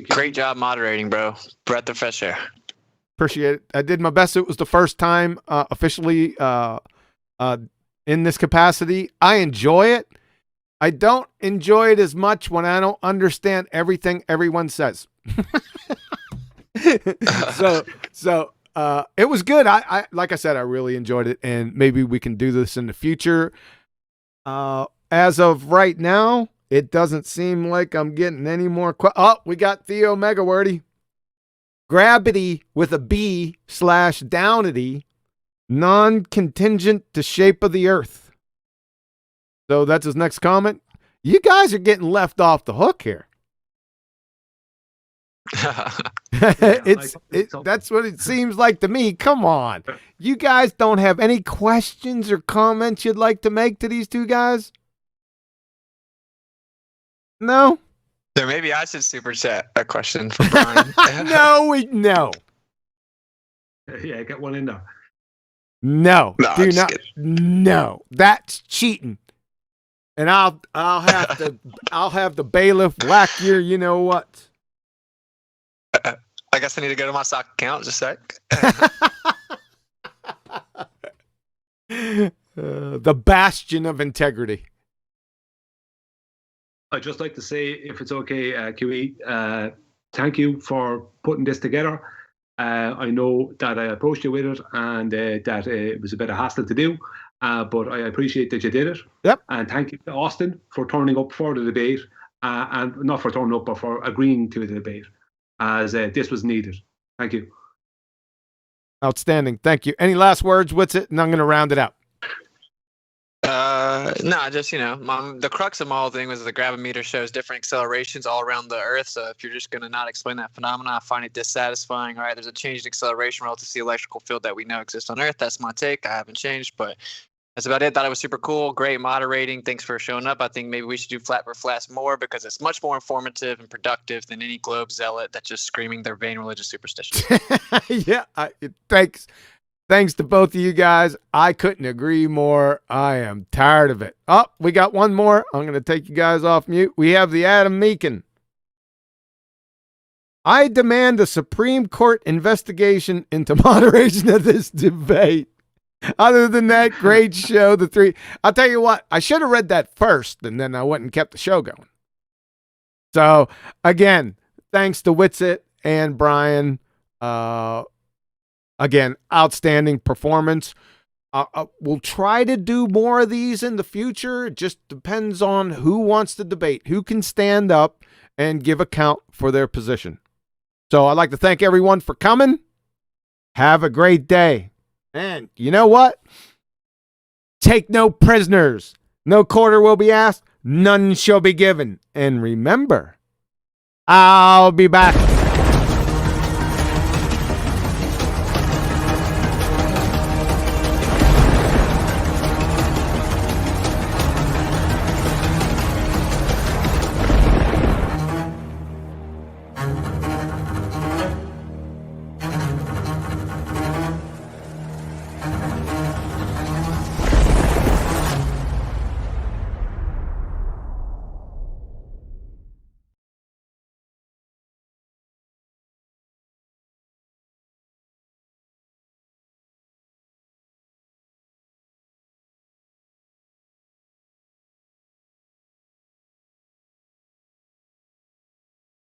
Great job moderating, bro. Breath of fresh air. Appreciate it. I did my best. It was the first time officially in this capacity. I enjoy it. I don't enjoy it as much when I don't understand everything everyone says. So it was good. I like I said, I really enjoyed it, and maybe we can do this in the future. As of right now, it doesn't seem like I'm getting any more. We got Theo Megawordy. Gravity with a B / downity, non-contingent to shape of the Earth. So that's his next comment. You guys are getting left off the hook here. That's what it seems like to me. Come on. You guys don't have any questions or comments you'd like to make to these two guys? No? Then maybe I should super chat a question for Brian. No. Yeah, get one in there. No, do not. Kidding. No, that's cheating. And I'll have the bailiff whack your, you know what? I guess I need to go to my sock account just a sec. The bastion of integrity. I'd just like to say, if it's okay, QE, thank you for putting this together. I know that I approached you with it and that it was a bit of hassle to do, but I appreciate that you did it. Yep. And thank you to Austin for turning up for the debate, and not for turning up, but for agreeing to the debate, as this was needed. Thank you. Outstanding. Thank you. Any last words? What's it? And I'm going to round it out. No, just, the crux of my whole thing was the gravimeter shows different accelerations all around the Earth. So if you're just going to not explain that phenomenon, I find it dissatisfying. All right, there's a change in acceleration relative to the electrical field that we know exists on Earth. That's my take. I haven't changed, but that's about it. Thought it was super cool. Great moderating. Thanks for showing up. I think maybe we should do Flat for Flats more because it's much more informative and productive than any globe zealot that's just screaming their vain religious superstition. Yeah, thanks. Thanks to both of you guys. I couldn't agree more. I am tired of it. Oh, we got one more. I'm going to take you guys off mute. We have the Adam Meakin. I demand a Supreme Court investigation into moderation of this debate. Other than that, great show. The three. I'll tell you what, I should have read that first, and then I went and kept the show going. So, again, thanks to Witsit and Brian. Again, outstanding performance. We'll try to do more of these in the future. It just depends on who wants to debate, who can stand up and give account for their position. So I'd like to thank everyone for coming. Have a great day. And you know what? Take no prisoners. No quarter will be asked. None shall be given. And remember, I'll be back.